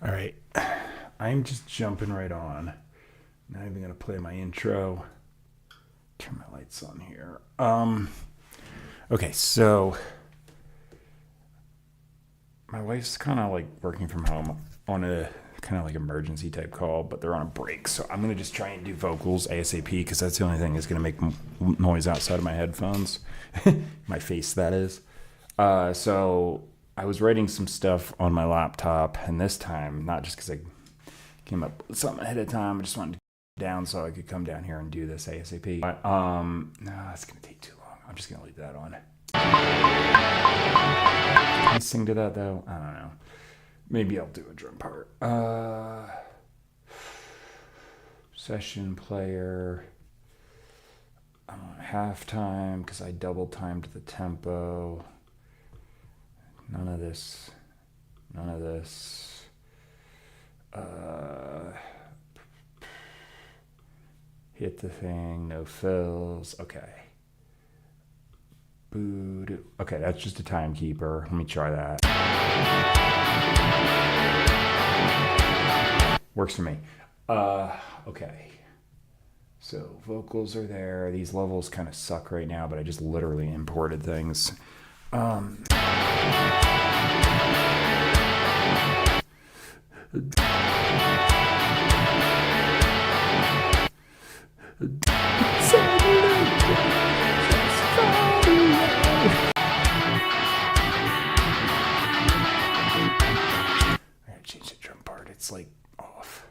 All right, I'm just jumping right on. Not even gonna play my intro. Turn my lights on here. Okay, so my wife's kind of like working from home on a kind of like emergency type call, but they're on a break. So I'm gonna just try and do vocals ASAP because that's the only thing that's gonna make noise outside of my headphones, my face that is. So I was writing some stuff on my laptop, and this time, not just because I came up with something ahead of time, I just wanted to down so I could come down here and do this ASAP. But, no, it's gonna take too long. I'm just gonna leave that on. Can I sing to that though? I don't know. Maybe I'll do a drum part. Session player. I'm on halftime because I double timed the tempo. None of this. None of this. Hit the thing. No fills. Okay. Boo. Okay, that's just a timekeeper. Let me try that. Works for me. Okay. So vocals are there. These levels kind of suck right now, but I just literally imported things. Change the drum part. It's like off.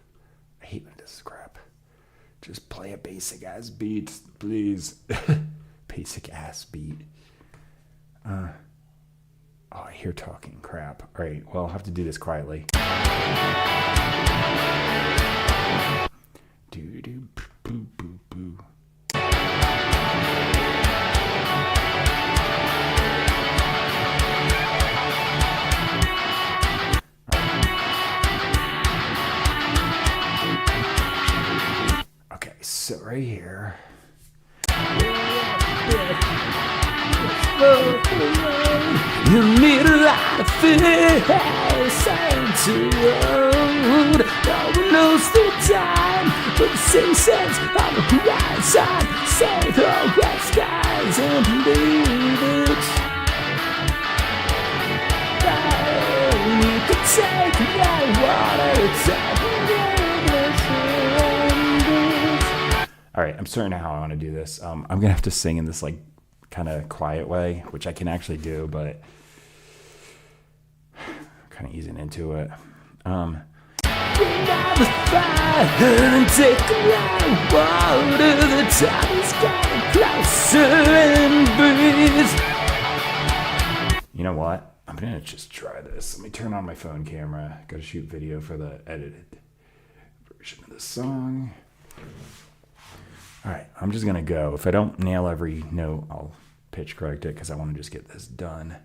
I hate when this is crap. Just play a basic ass beat, please. Basic ass beat. Oh, I hear talking crap. All right, well, I'll have to do this quietly. Do do boo boo boo. Okay, so right here. You need a lot of faith to road. No one knows the time, but the same sense on the horizon. Say the red skies and believe it. You can take that water. All right, I'm certain how I want to do this. I'm gonna have to sing in this like kind of quiet way, which I can actually do, but kind of easing into it. Take a lot of water, the time is getting closer and breathe. You know what? I'm gonna just try this. Let me turn on my phone camera. Gotta shoot video for the edited version of the song. All right, I'm just gonna go. If I don't nail every note, I'll pitch correct it because I want to just get this done.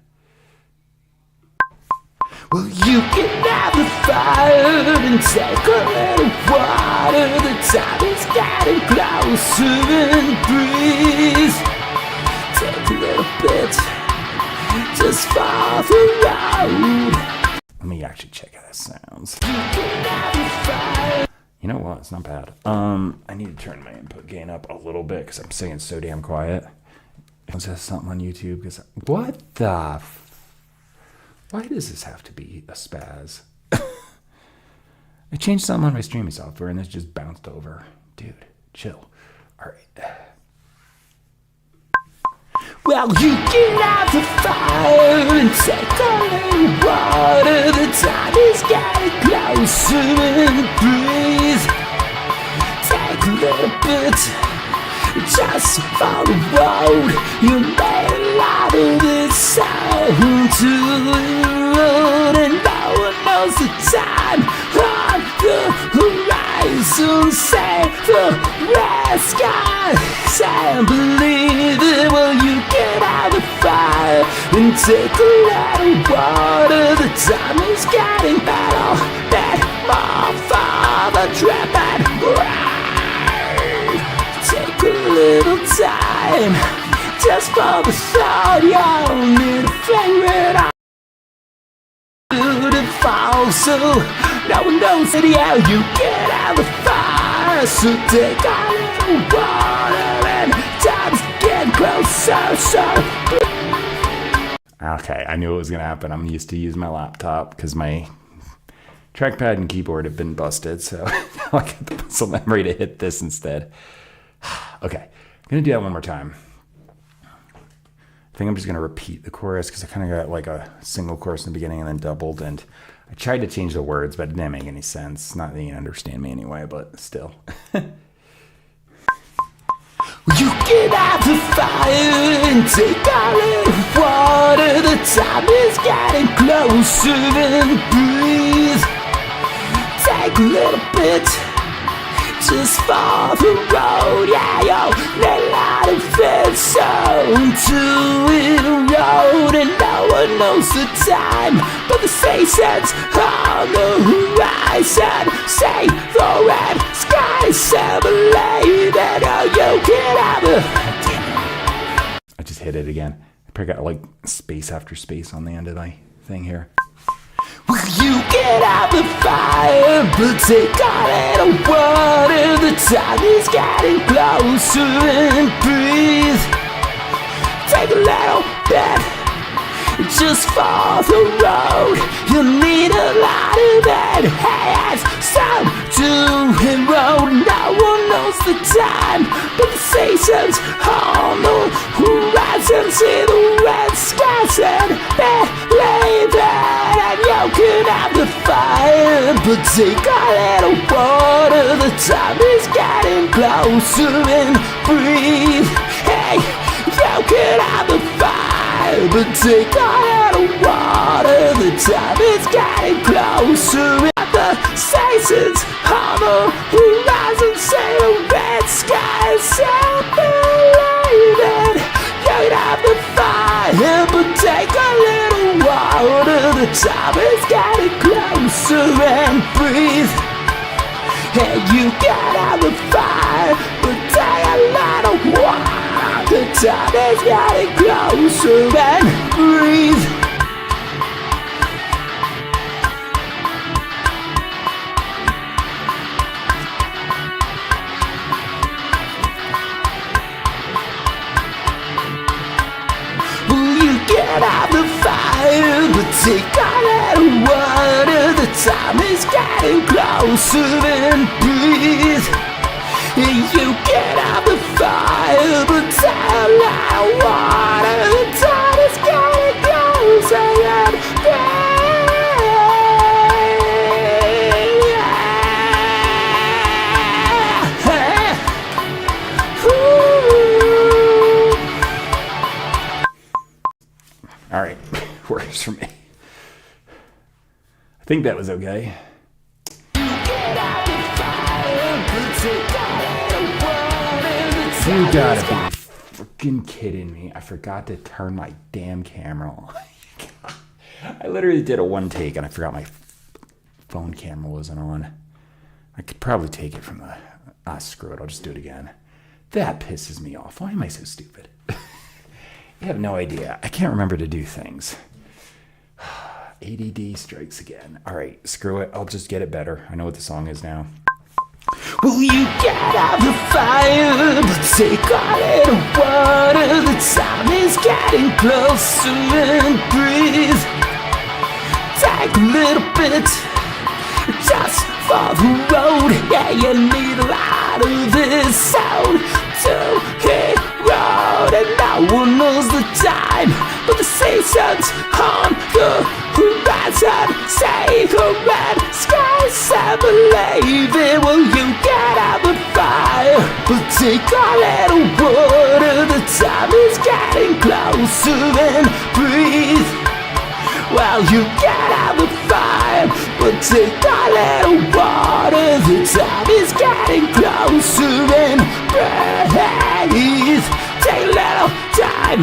Well, you can have the fire and take a little water. The time is getting closer and breathe. Take a little bit, just follow the road. Let me actually check how that sounds. You can have the fire. You know what? It's not bad. I need to turn my input gain up a little bit because I'm singing so damn quiet. Was that something on YouTube? Because what the? Why does this have to be a spaz? I changed something on my streaming software and this just bounced over. Dude, chill. All right. Well, you get out the fire and take a little water. The time is getting closer and breathe. Take a little bit, just follow the road. You made a lot of this sound to the road, and no one knows the time on the horizon. Say the red skies and believe it. Well, you get out the fire and take a little water. The time is getting better, more for the trap and ride. Take a little time, just for the thought. You don't need a favorite. Beautiful, so No one knows how you get out of the fire. So take a little water and time's getting closer. So okay, I knew it was gonna happen. I'm used to use my laptop because my trackpad and keyboard have been busted, so now I got the muscle memory to hit this instead. Okay, I'm gonna do that one more time. I think I'm just gonna repeat the chorus because I kind of got like a single chorus in the beginning and then doubled, and I tried to change the words, but it didn't make any sense. Not that you understand me anyway, but still. You get out the fire and take a little water. The time is getting closer and breathe. Take a little bit just for the road. Yeah, yo, let a lot of it so to it road. And no one knows the time, but the station's on the horizon. Say the red skies have light, and oh, you get out of. I just hit it again. I probably got like space after space on the end of the thing here. Will you get out the fire, but take a little water. The time is getting closer and breathe. Take a little bit just for the road. You need a lot of it. Hey, it's time to hit road. No one knows the time, but the station's on the horizon. See the red skies and believe it. And you can have the fire, but take a little water. The time is getting closer and breathe. Hey, you can have the fire, but take a little water. The time is getting closer. At the stations on the horizon, say the red skies separated. You can have the fire, but take a little water. The time is getting closer and breathe. Hey, you can have the fire, but take a little water. The time is getting closer and breathe. Will you get out the fire, but take a little water. The time is getting closer and breathe. You get out the fire, but take a little water. The time is getting closer and breathe. All right, works for me. I think that was okay. You gotta be freaking kidding me. I forgot to turn my damn camera on. I literally did a one take and I forgot my phone camera wasn't on. I could probably take it from the... screw it, I'll just do it again. That pisses me off. Why am I so stupid? You have no idea. I can't remember to do things. ADD strikes again. All right, screw it. I'll just get it better. I know what the song is now. Will you get out the fire, but take a little water. The time is getting closer and breathe. Take a little bit just for the road. Yeah, you need a lot of this sound to hit road. And no one knows the time, but the station's on the horizon. Say the red skies, I believe it. Will you get out the fire, but take a little water. The time is getting closer and breathe. Well, you get out the fire, but take a little water. The time is getting closer and breathe. Take a little time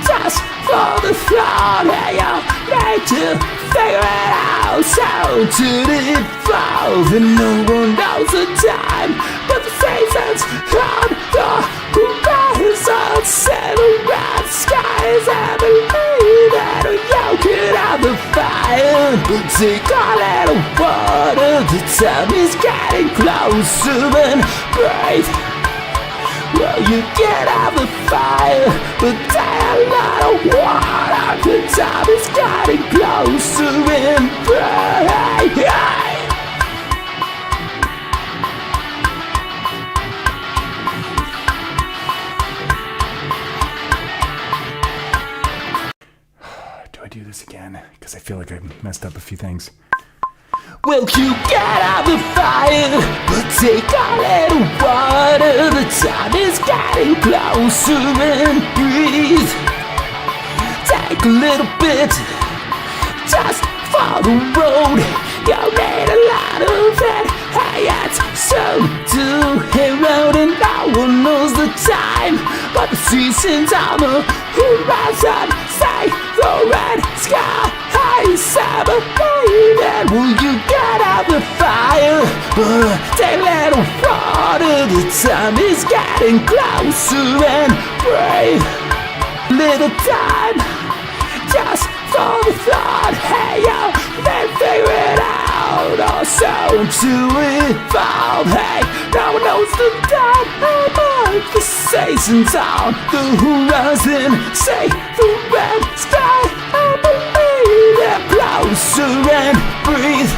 just for the thought. Hey, you need to figure it out. So did it fall? And no one knows the time, but the seasons on the horizon. Set the red skies, I believe. that you get out the fire. Take a little water, the time is getting closer, and breathe. Well, you get out the fire, but take a little water, the time is getting closer, and breathe. Do I do this again? Because I feel like I messed up a few things. Well, you get out the fire, but take a little water. The time is getting closer, and breathe. Take a little bit, just for the road. You need a lot of it. Hey, it's so to around, and no one knows the time, but the seasons on the horizon. Say the red sky, high summer baby. Will you get out the fire? Take a little water. The time is getting closer, and breathe. Little time, just for the thought. Hey yo, then figure it out. Also to evolve. Hey, no one knows the time. About the seasons on the horizon. Say the red sky. I believe they're closer, and breathe.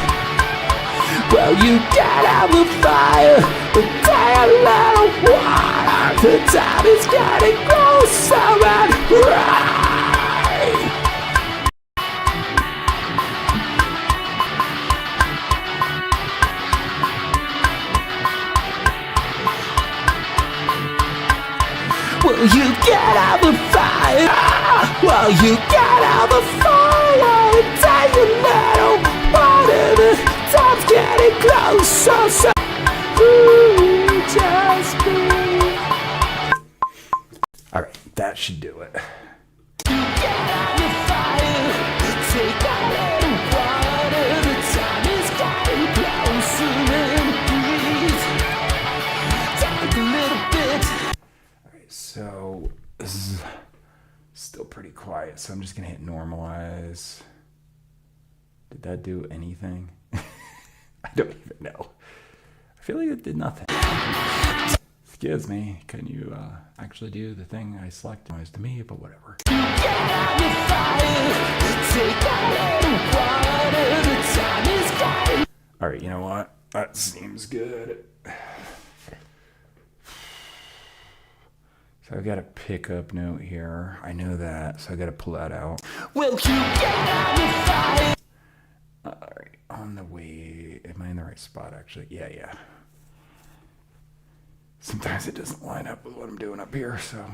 Well, you get out the fire, but take a little water. The time is getting closer, and breathe. Well, you get out the fire. Well, you get out the fire. Take a little water. The time's getting closer. So just breathe. Alright, that should do it. You get out the fire. Take a little water. The time is getting closer, and breathe. Take a little bit. So, this is still pretty quiet, so I'm just gonna hit normalize. Did that do anything? I don't even know. I feel like it did nothing. Excuse me, can you actually do the thing I selected? It's to me, but whatever. Alright, you know what? That seems good. So I got a pickup note here. I know that, so I gotta pull that out. Well, you get out the fire. Alright, on the way. Am I in the right spot actually? Yeah. Sometimes it doesn't line up with what I'm doing up here, so.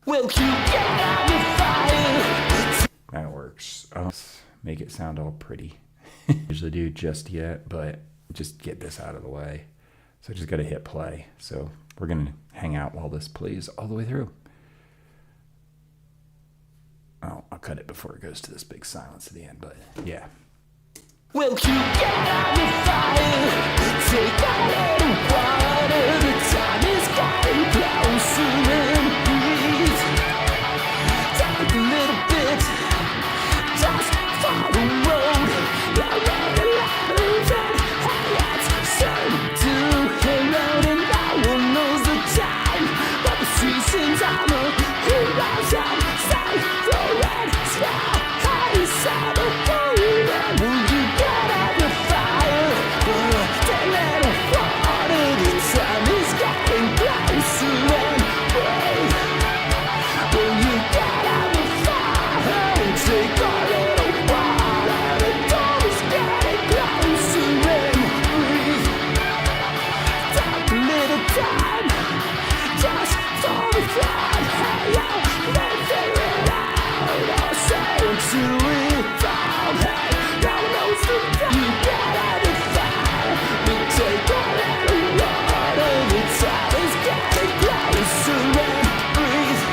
Well, you get out the fire. That works. Let's make it sound all pretty. Usually do just yet, but just get this out of the way. So I just gotta hit play. So we're gonna hang out while this plays all the way through. Oh, I'll cut it before it goes to this big silence at the end, but yeah. Well, you get out the fire. Take a little water. The time is getting closer, and breathe. Take a little bit, just for the road. You need a lot of it. Hey, it's starting to around, and no one knows the time, but the seasons on the horizon. Say the red sky, high summer baby. Will you get out the fire? Take a little water. The time is getting closer, and breathe. Will you get out the fire? Take a little water. The time is getting closer, and breathe. Take a little time, just for the fun. Hey, yo, then figure it out. Also to evolve. Hey, no one knows the time. You get out the fire. You take a little water. The time is getting closer, and breathe.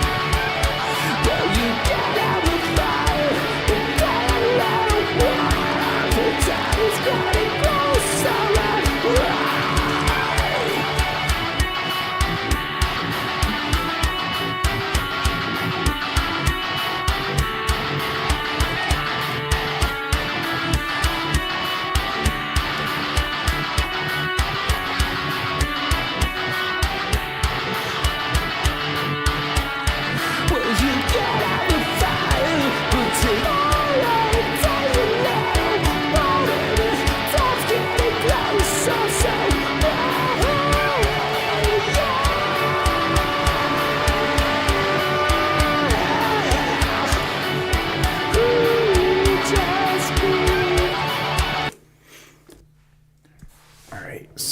Well, you get out the fire. You get a little water. The time is getting closer, and breathe.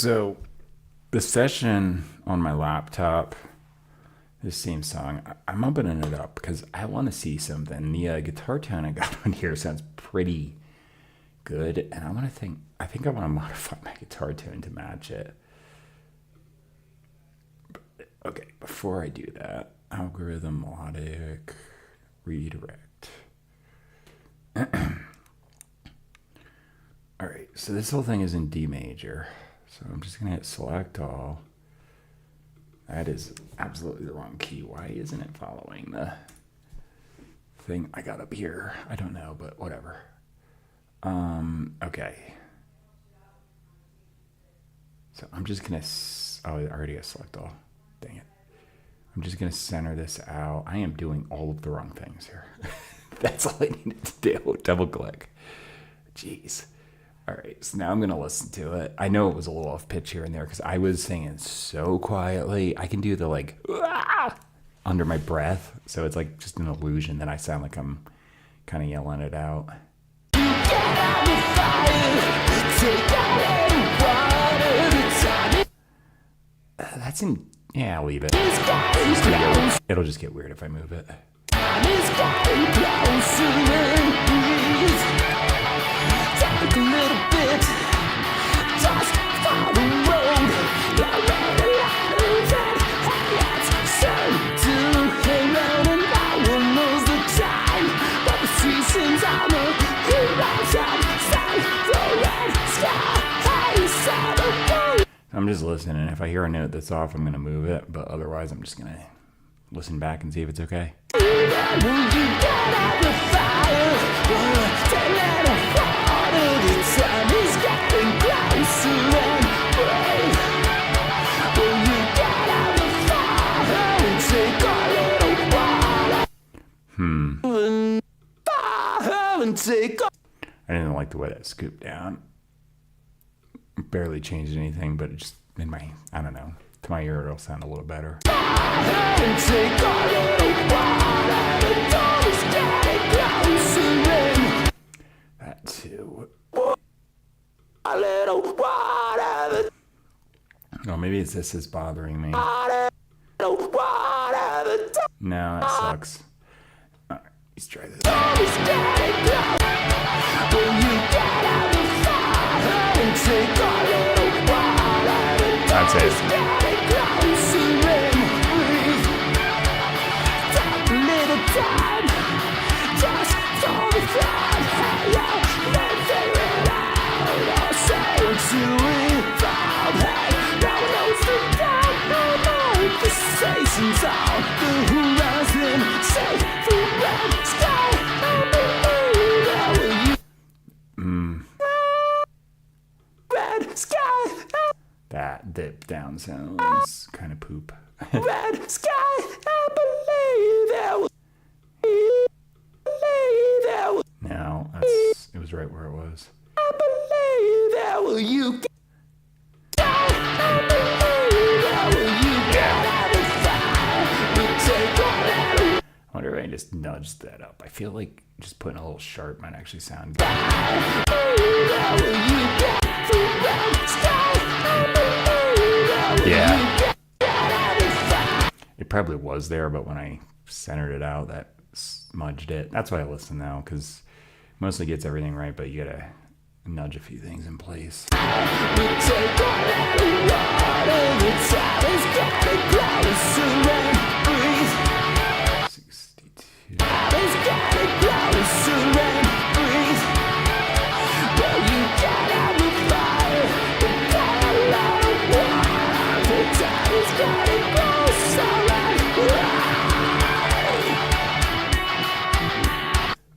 So the session on my laptop, this same song, I'm opening it up because I want to see something. The guitar tone I got on here sounds pretty good, and I think I want to modify my guitar tone to match it. Okay, before I do that, algorithm, melodic, redirect. All right, so this whole thing is in D major. So I'm just gonna hit select all. That is absolutely the wrong key. Why isn't it following the thing I got up here? I don't know, but whatever. Okay. So I'm just gonna, I already got select all. Dang it. I'm just gonna center this out. I am doing all of the wrong things here. That's all I needed to do. Double click. Jeez. All right, so now I'm gonna listen to it. I know it was a little off pitch here and there because I was singing so quietly. I can do the like under my breath, so it's like just an illusion that I sound like I'm kind of yelling it out. That's in, yeah, I'll leave it. It'll just get weird if I move it. Take a little bit, just follow the road. You're ready to lose it. Let's turn to hang out and no one knows the time. But the seasons are the heroes outside the red sky. I'm just listening. If I hear a note that's off, I'm gonna move it. But otherwise, I'm just gonna listen back and see if it's okay. I didn't like the way that scooped down. Barely changed anything, but it just in my, I don't know, to my ear it'll sound a little better. That too. Oh, maybe it's this is bothering me. No, that sucks. Alright, let's try this. That's it. That dip down sounds kind of poop. Red sky, I believe there was. No, it was right where it was. I believe there were you. I wonder if I just nudged that up. I feel like just putting a little sharp might actually sound good. Yeah. It probably was there, but when I centered it out, that smudged it. That's why I listen now, because mostly gets everything right, but you gotta nudge a few things in place.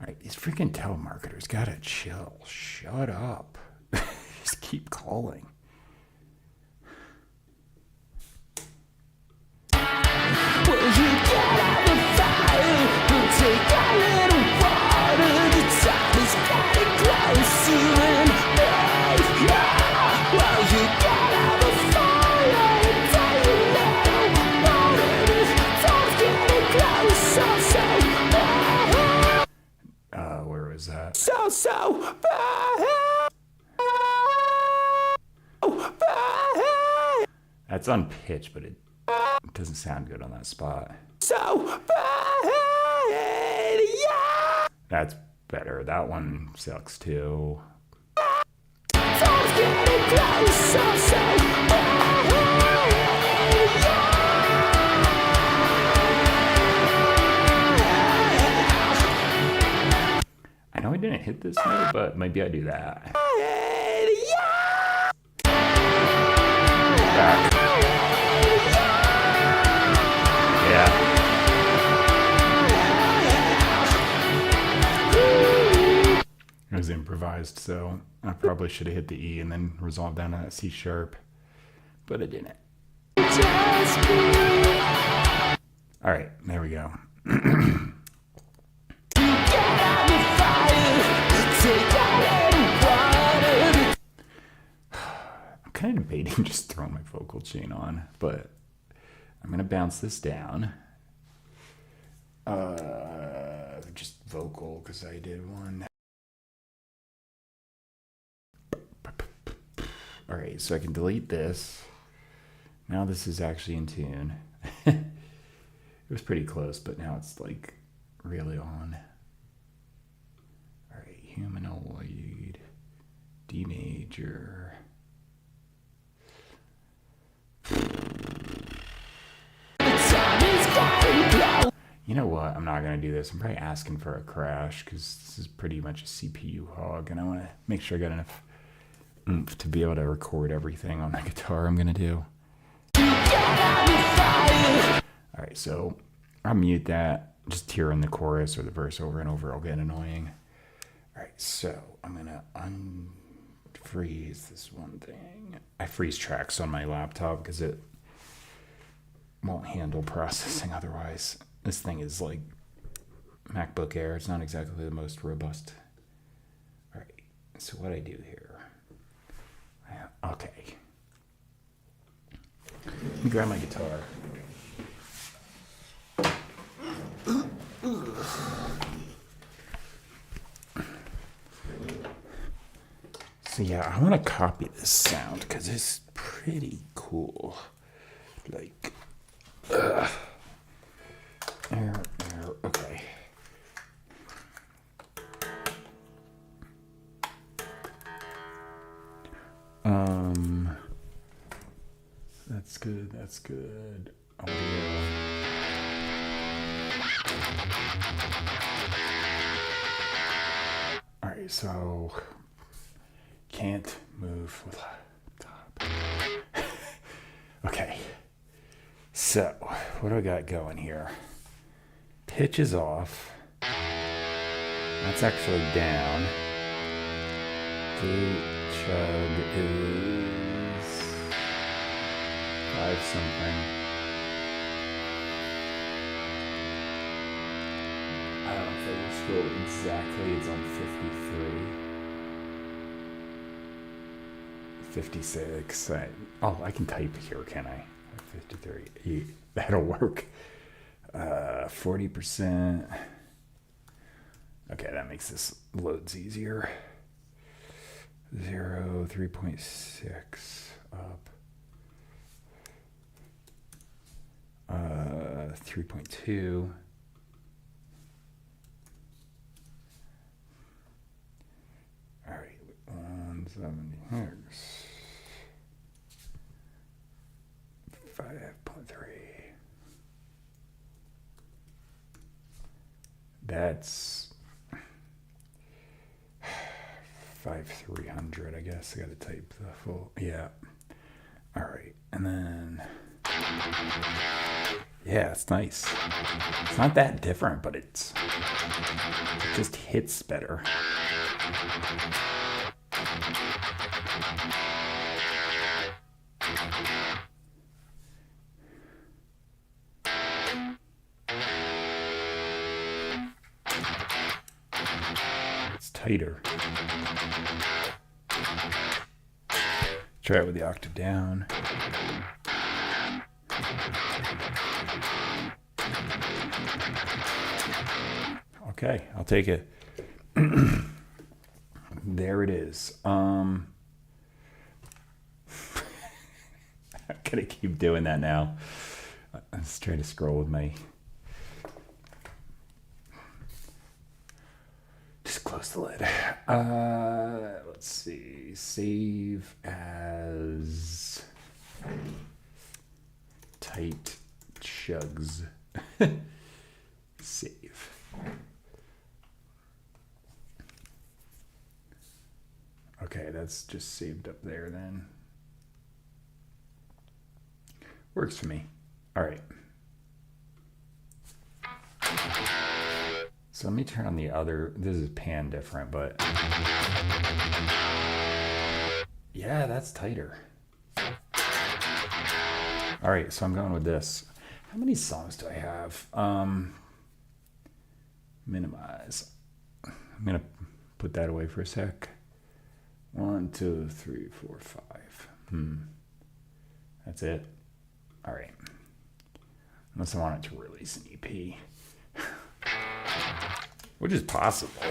Alright, these freaking telemarketers gotta chill. Shut up. Just keep calling. Where was that? So bad. That's on pitch, but it doesn't sound good on that spot. So bad, yeah. That's better. That one sucks too. Time's getting closer, so bad, yeah. I know I didn't hit this note, but maybe I do that. Back. Yeah. It was improvised, so I probably should have hit the E and then resolved down to that C sharp, but I didn't. All right, there we go. I'm kind of debating just throwing my vocal chain on, but I'm gonna bounce this down. Just vocal because I did one. All right, so I can delete this. Now this is actually in tune. It was pretty close, but now it's like really on. All right, humanoid, D major. You know what? I'm not going to do this. I'm probably asking for a crash because this is pretty much a CPU hog, and I want to make sure I got enough oomph to be able to record everything on the guitar I'm going to do. All right, so I'll mute that. Just hearing the chorus or the verse over and over will get annoying. All right, so I'm going to unfreeze this one thing. I freeze tracks on my laptop because it won't handle processing otherwise. This thing is like MacBook Air. It's not exactly the most robust. All right, so what I do here. Okay. Let me grab my guitar. So yeah, I want to copy this sound because it's pretty cool. Like, okay. That's good. That's good. Audio. All right, so can't move with laptop. Okay. So, what do I got going here? Pitch is off. That's actually down. Gate chug is 5 something. I don't know if I just go exactly. It's on 53. 56. I can type here, can I? 53. That'll work. 40%. Okay, that makes this loads easier. 0, 3.6 up. 3.2. All right, 170 hertz. 5.3. That's 5300, I guess. I gotta type the full, yeah. All right, and then, yeah, it's nice. It's not that different, but it just hits better. It's tighter. Try it with the octave down. Okay, I'll take it. There it is. I'm gonna keep doing that now. I'm just trying to scroll with my. Just close the lid. Let's see. Save as tight chugs. Save. Okay, that's just saved up there then. Works for me. All right. So let me turn on the other. This is pan different, but yeah, that's tighter. All right, so I'm going with this. How many songs do I have? Minimize. I'm gonna put that away for a sec. 1, 2, 3, 4, 5. That's it. All right. Unless I want it to release an EP. Which is possible.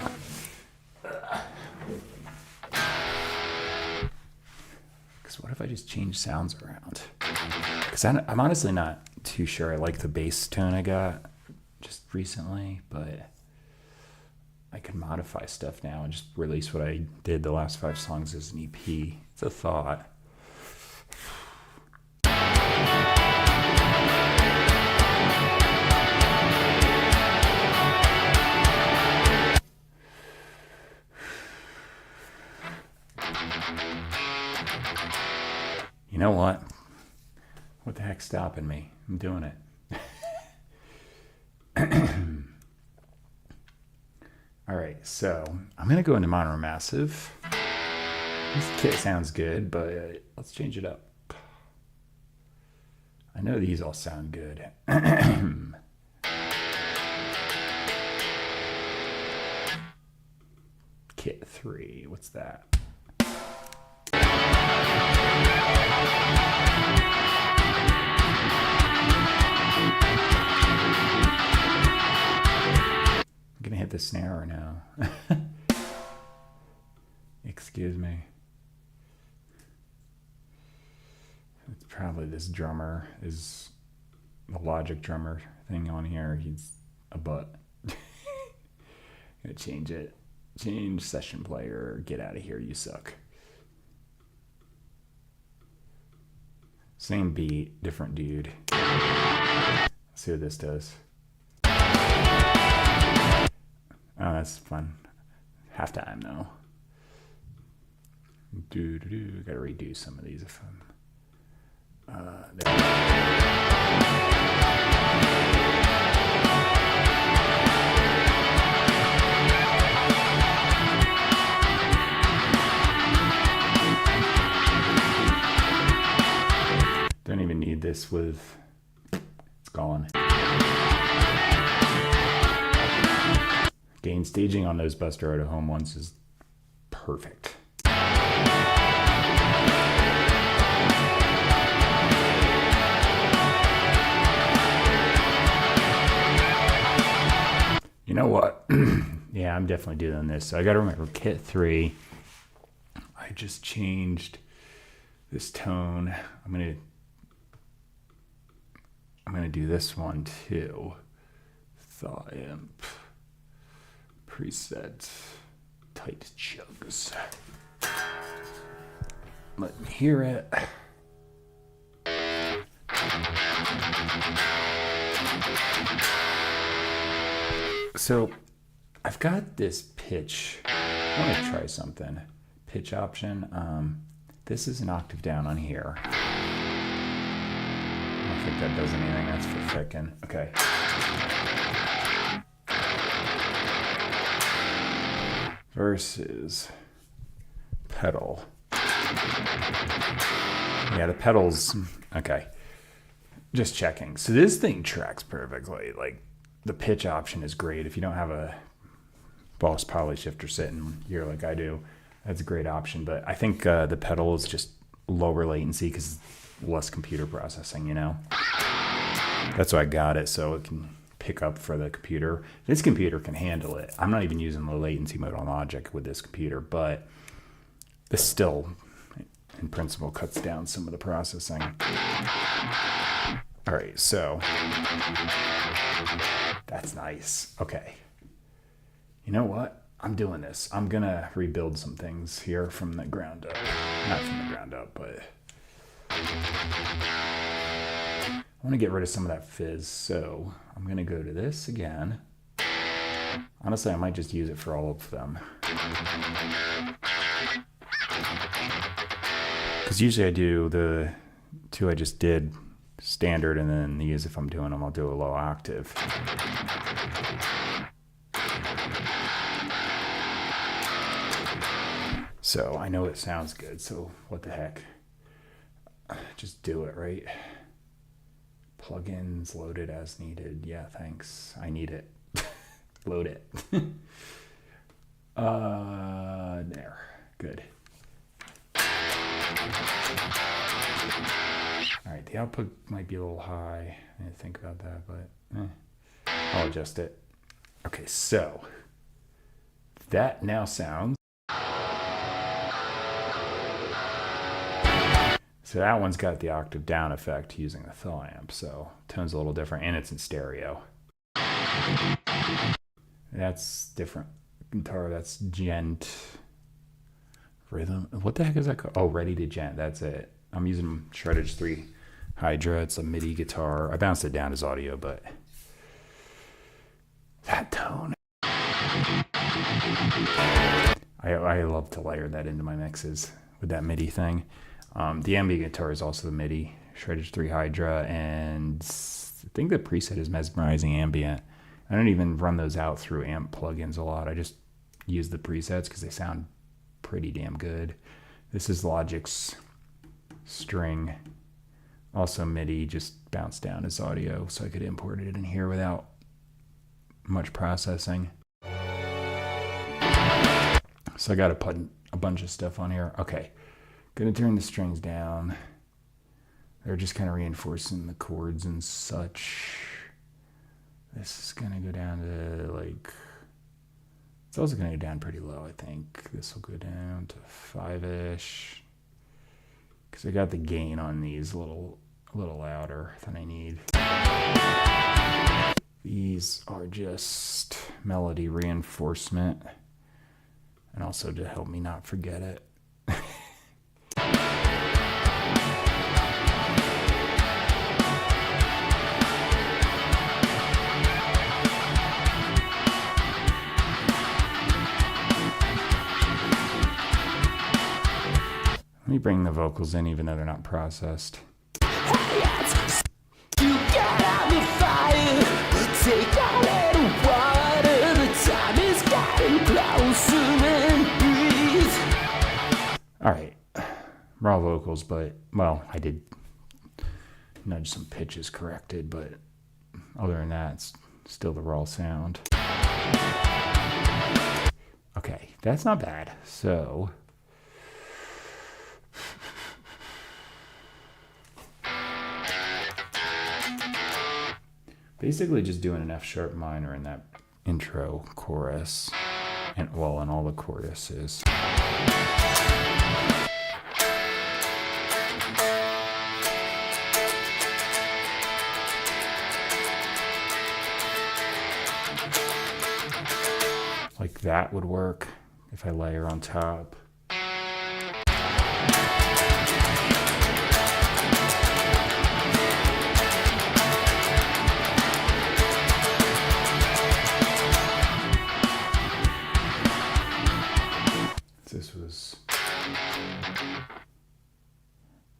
Because what if I just change sounds around? Because I'm honestly not too sure. I like the bass tone I got just recently, but I could modify stuff now and just release what I did the last 5 songs as an EP. It's a thought. You know what? What the heck's stopping me? I'm doing it. All right, so I'm going to go into Mono Massive. This kit sounds good, but let's change it up. I know these all sound good. Kit 3, what's that? I'm gonna hit the snare right now. Excuse me. It's probably this drummer is the Logic drummer thing on here. He's a butt. Gonna change it. Change session player. Get out of here, you suck. Same beat, different dude. Let's see what this does. Oh, that's fun. Halftime though. Gotta redo some of these if I'm. Don't even need this with. It's gone. Gain staging on those Buster Out of Home ones is perfect. You know what? Yeah, I'm definitely doing this. So I got to remember Kit 3. I just changed this tone. I'm gonna do this one too. Thaw Imp. Preset tight chugs. Let me hear it. So I've got this pitch. I want to try something. Pitch option. This is an octave down on here. I don't think that does anything. That's for frickin'. Okay. Versus pedal. Yeah, the pedals. Okay. Just checking. So this thing tracks perfectly. Like the pitch option is great. If you don't have a Boss Poly shifter sitting here like I do, that's a great option. But I think the pedal is just lower latency because less computer processing, you know? That's why I got it, so it can pick up for the computer. This computer can handle it. I'm not even using low latency mode on Logic with this computer, but this still in principle cuts down some of the processing. All right, so that's nice. Okay. You know what? I'm doing this. I'm gonna rebuild some things here from the ground up. Not from the ground up, but I want to get rid of some of that fizz. So I'm gonna go to this again. Honestly, I might just use it for all of them. Because usually I do the two I just did standard, and then these, if I'm doing them, I'll do a low octave. So I know it sounds good, so what the heck? Just do it, right? Plugins loaded as needed. Yeah, thanks. I need it. Load it. There. Good. Alright, the output might be a little high. I didn't think about that, but I'll adjust it. Okay, so that now sounds. So that one's got the octave down effect using the thaw amp, so tone's a little different, and it's in stereo. That's different guitar. That's gent rhythm. What the heck is that called? Oh, ready to gent. That's it. I'm using Shreddage 3 Hydra. It's a MIDI guitar. I bounced it down as audio, but that tone. I love to layer that into my mixes with that MIDI thing. The ambient guitar is also the MIDI Shreddage 3 Hydra, and I think the preset is Mesmerizing Ambient. I don't even run those out through amp plugins a lot. I just use the presets because they sound pretty damn good. This is Logic's String, also MIDI, just bounced down as audio, so I could import it in here without much processing. So I got to put a bunch of stuff on here. Okay, gonna turn the strings down. They're just kind of reinforcing the chords and such. This is gonna go down to like, it's also gonna go down pretty low, I think. This will go down to 5-ish. Because I got the gain on these a little louder than I need. These are just melody reinforcement, and also to help me not forget it. Let me bring the vocals in even though they're not processed. You got out the fire, take a little water, the time is getting closer and breathe. Alright, raw vocals, but, well, I did nudge some pitches corrected, but other than that, it's still the raw sound. Okay, that's not bad. So basically just doing an F sharp minor in that intro chorus, and well, in all the choruses. Like that would work if I layer on top. This was,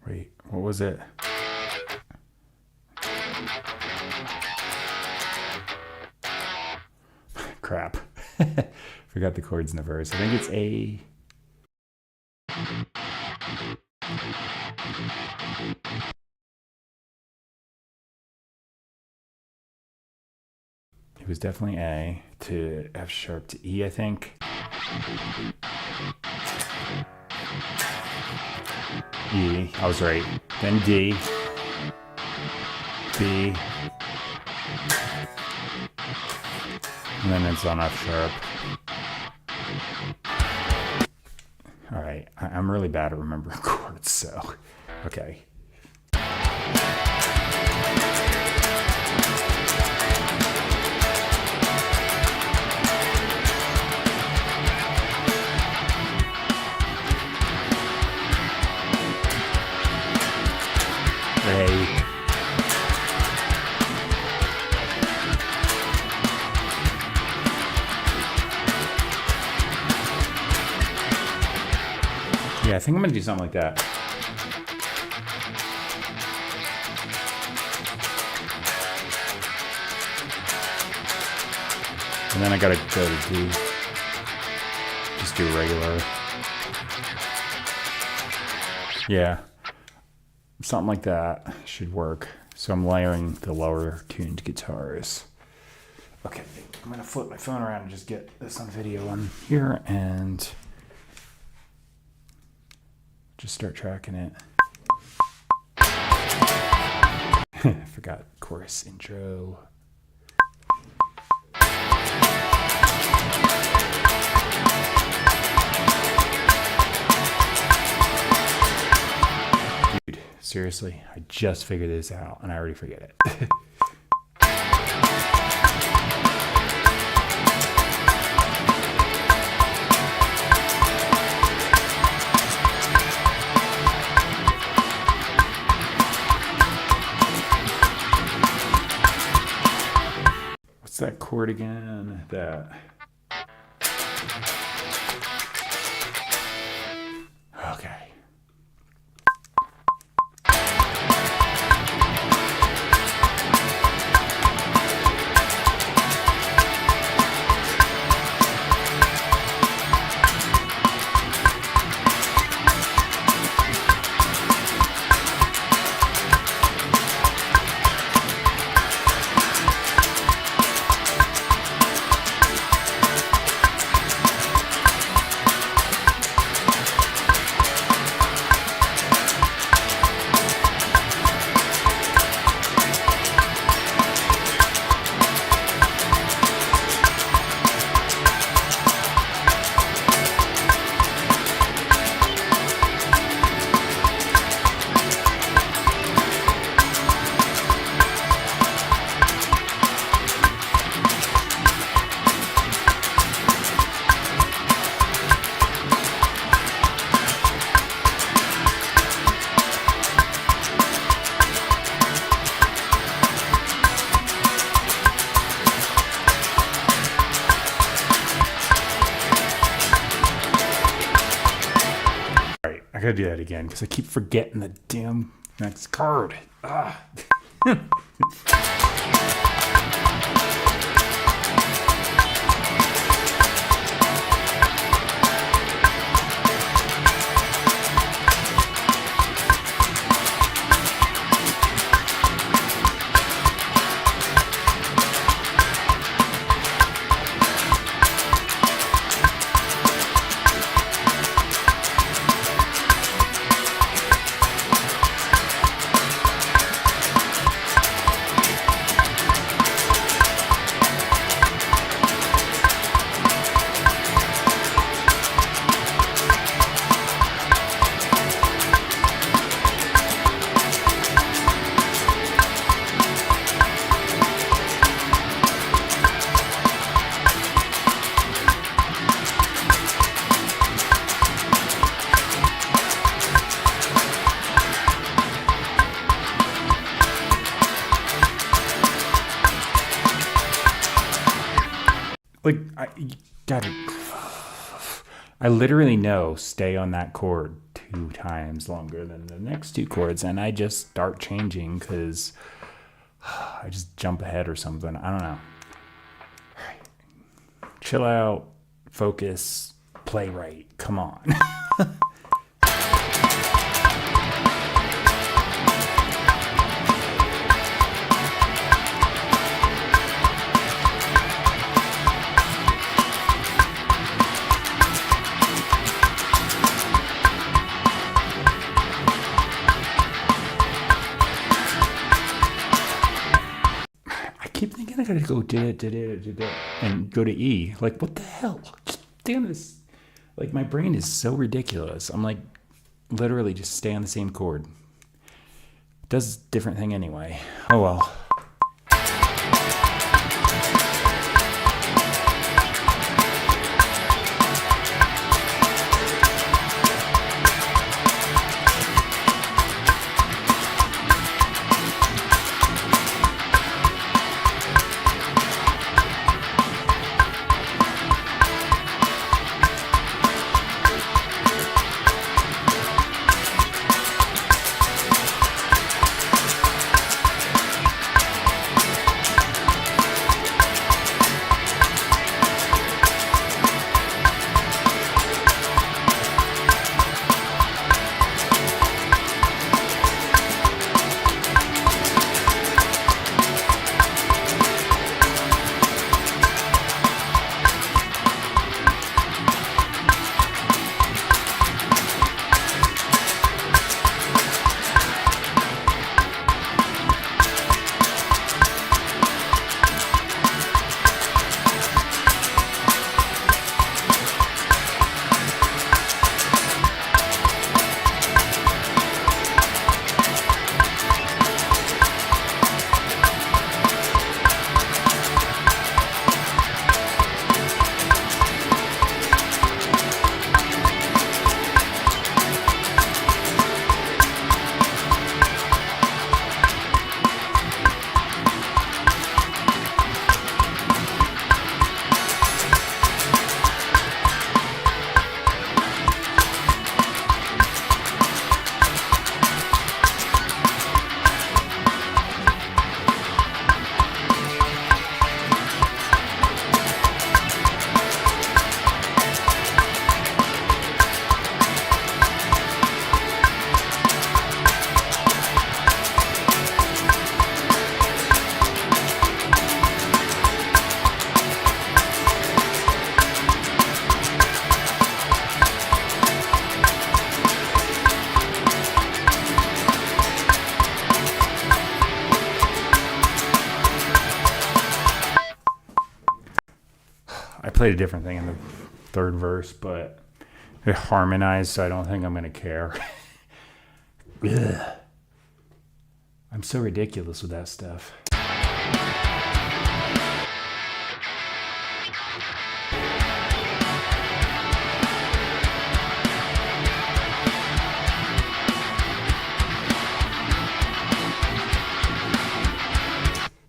wait, what was it? Crap. Forgot the chords in the verse. I think it's A. It was definitely A to F sharp to E, I think. E, I was right. Then D, B, and then it's on F sharp. All right, I'm really bad at remembering chords, so okay. A. Yeah, I think I'm gonna do something like that. And then I gotta go to D. Just do regular. Yeah. Something like that should work. So I'm layering the lower tuned guitars. Okay, I'm gonna flip my phone around and just get this on video on here and just start tracking it. I forgot chorus intro. Dude, seriously, I just figured this out and I already forget it. What's that chord again? That. Okay. I gotta do that again because I keep forgetting the damn next card. Ah. Like, I literally know stay on that chord 2 times longer than the next 2 chords, and I just start changing because I just jump ahead or something. I don't know. All right. Chill out, focus, play right. Come on. I gotta go and go to E. Like, what the hell? Just damn this. Like, my brain is so ridiculous. I'm like, literally just stay on the same chord. Does different thing anyway. Oh well. I played a different thing in the third verse, but it harmonized, so I don't think I'm going to care. Ugh. I'm so ridiculous with that stuff.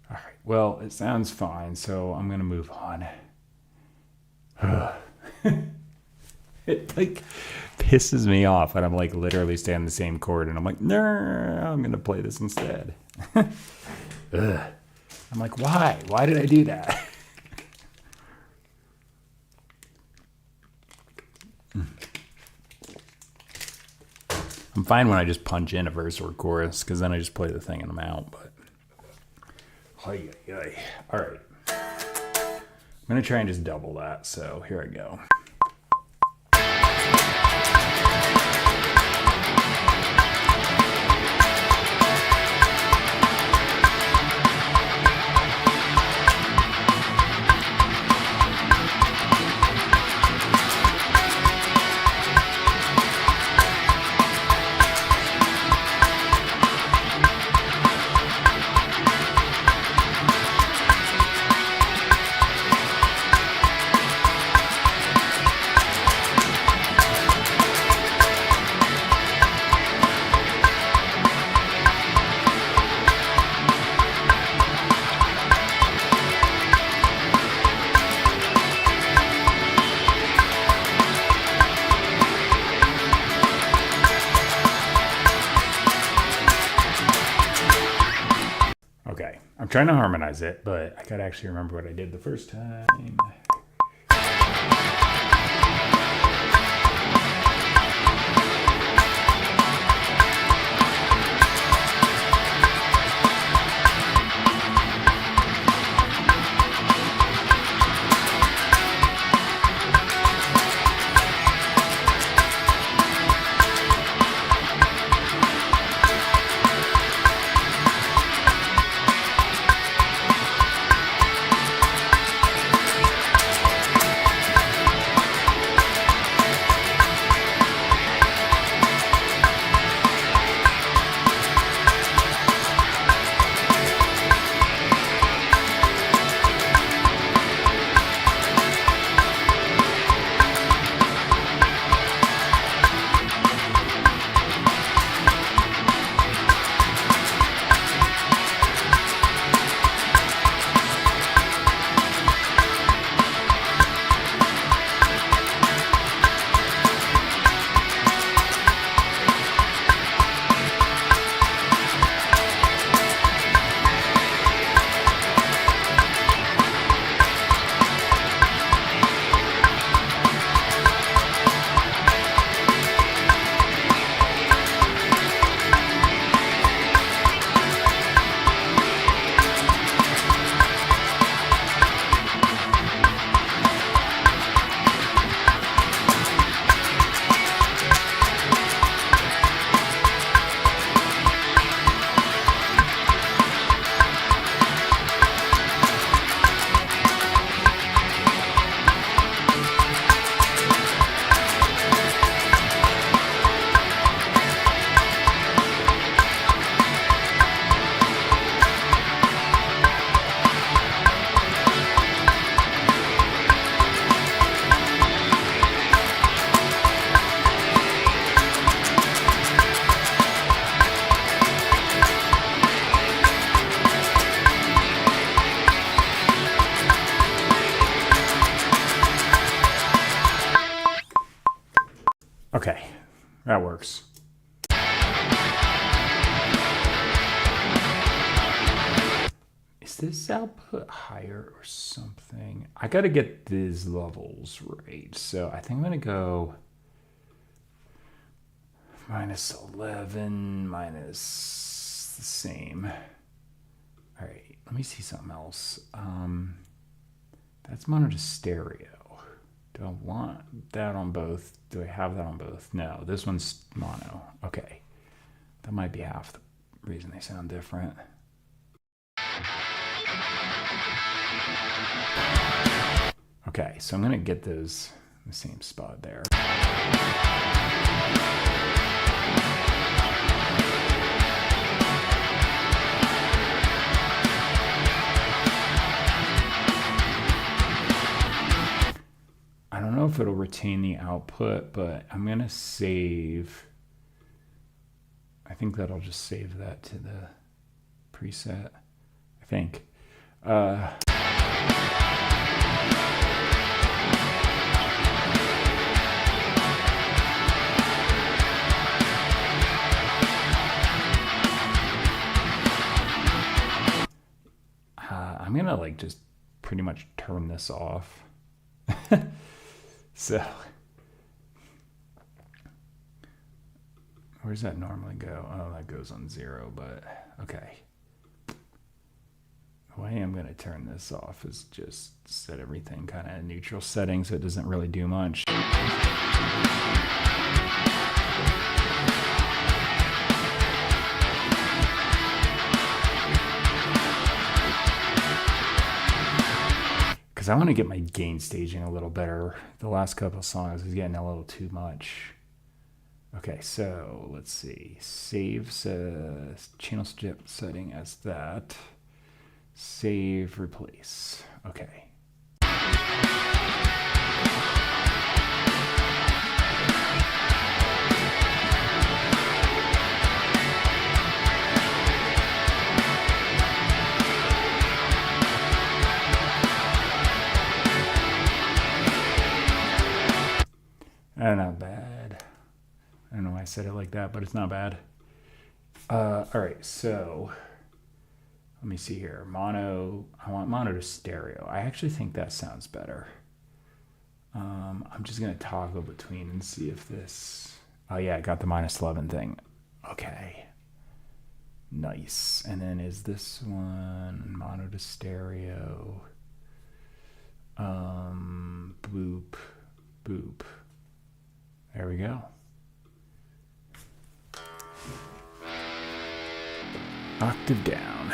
All right, well, it sounds fine, so I'm going to move on. It like pisses me off, and I'm like literally staying on the same chord, and I'm like, no, I'm gonna play this instead. Ugh. I'm like, why? Why did I do that? I'm fine when I just punch in a verse or a chorus, because then I just play the thing and I'm out. But all right. I'm going to try and just double that, so here I go. Okay, I'm trying to harmonize it, but I gotta actually remember what I did the first time. Okay, that works. Is this output higher or something? I gotta get these levels right. So I think I'm gonna go -11 minus the same. All right, let me see something else. That's mono to stereo. Do I want that on both? Do I have that on both? No, this one's mono. Okay, that might be half the reason they sound different. Okay, so I'm gonna get those in the same spot there. I don't know if it'll retain the output, but I'm gonna save. I think that'll just save that to the preset, I think. I'm gonna like just pretty much turn this off. So where does that normally go? Oh, that goes on 0, but okay. The way I'm gonna turn this off is just set everything kind of neutral setting so it doesn't really do much. I want to get my gain staging a little better. The last couple of songs is getting a little too much. Okay, so let's see. Save channel strip setting as that. Save, replace. Okay. Not bad. I don't know why I said it like that, but it's not bad. All right, so let me see here. Mono, I want mono to stereo. I actually think that sounds better. I'm just gonna toggle between and see if this, oh yeah, I got the -11 thing. Okay, nice. And then is this one mono to stereo? Boop, boop. There we go. Octave down.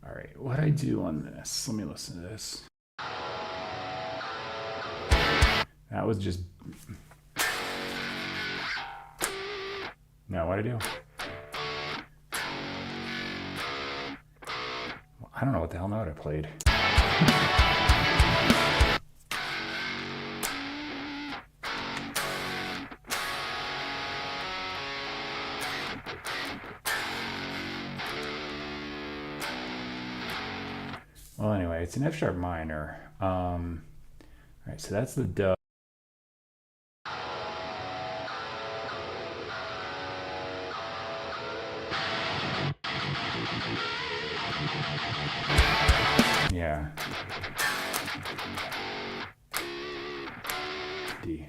All right, what I do on this? Let me listen to this. That was just. No, what'd I do? I don't know what the hell note I played. Well, anyway, it's an F sharp minor. All right, so that's the dub. Yeah. D.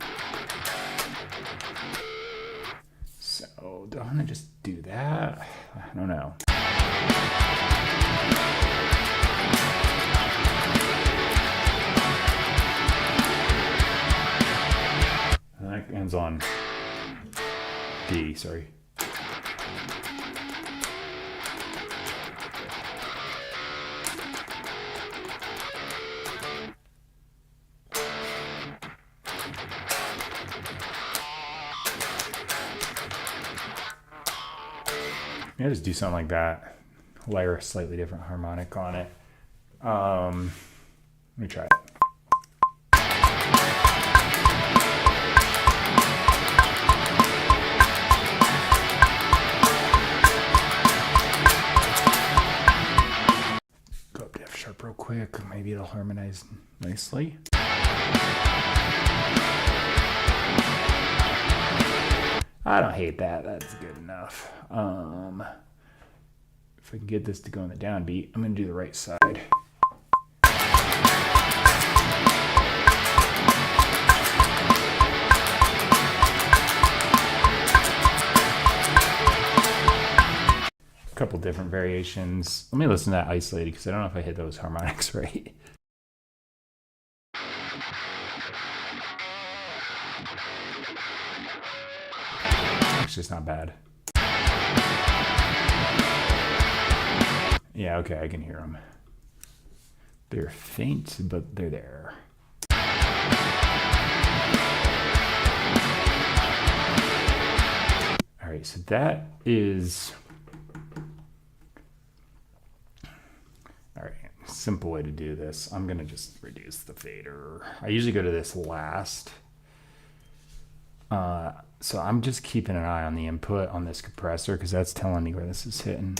So, do I want to just do that? I don't know. And that ends on D, sorry. Maybe just do something like that. Layer a slightly different harmonic on it. Let me try it. Go up to F quick. Maybe it'll harmonize nicely. I don't hate that. That's good enough. If I can get this to go in the downbeat, I'm going to do the right side. A couple different variations. Let me listen to that isolated because I don't know if I hit those harmonics right. Actually, it's not bad. Yeah, okay, I can hear them. They're faint, but they're there. All right, so that is... All right, simple way to do this. I'm gonna just reduce the fader. I usually go to this last. So I'm just keeping an eye on the input on this compressor because that's telling me where this is hitting.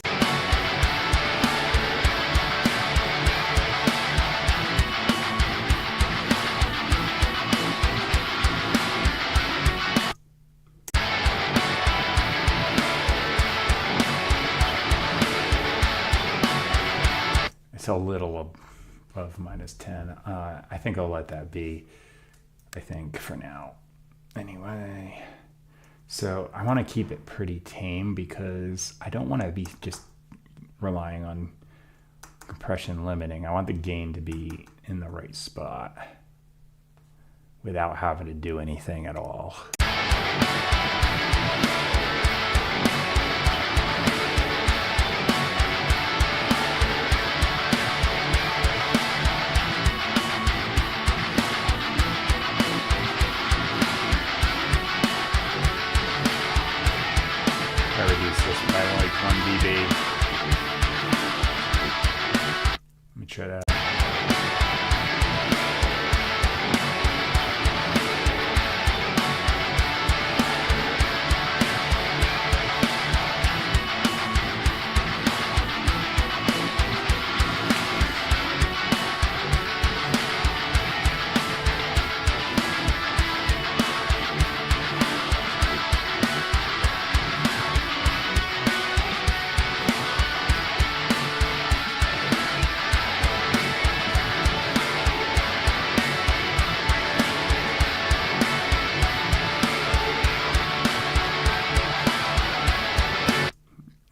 It's a little above -10. I think I'll let that be, I think, for now. Anyway, so I want to keep it pretty tame because I don't want to be just relying on compression limiting. I want the gain to be in the right spot without having to do anything at all. By like 1 dB. Let me try that.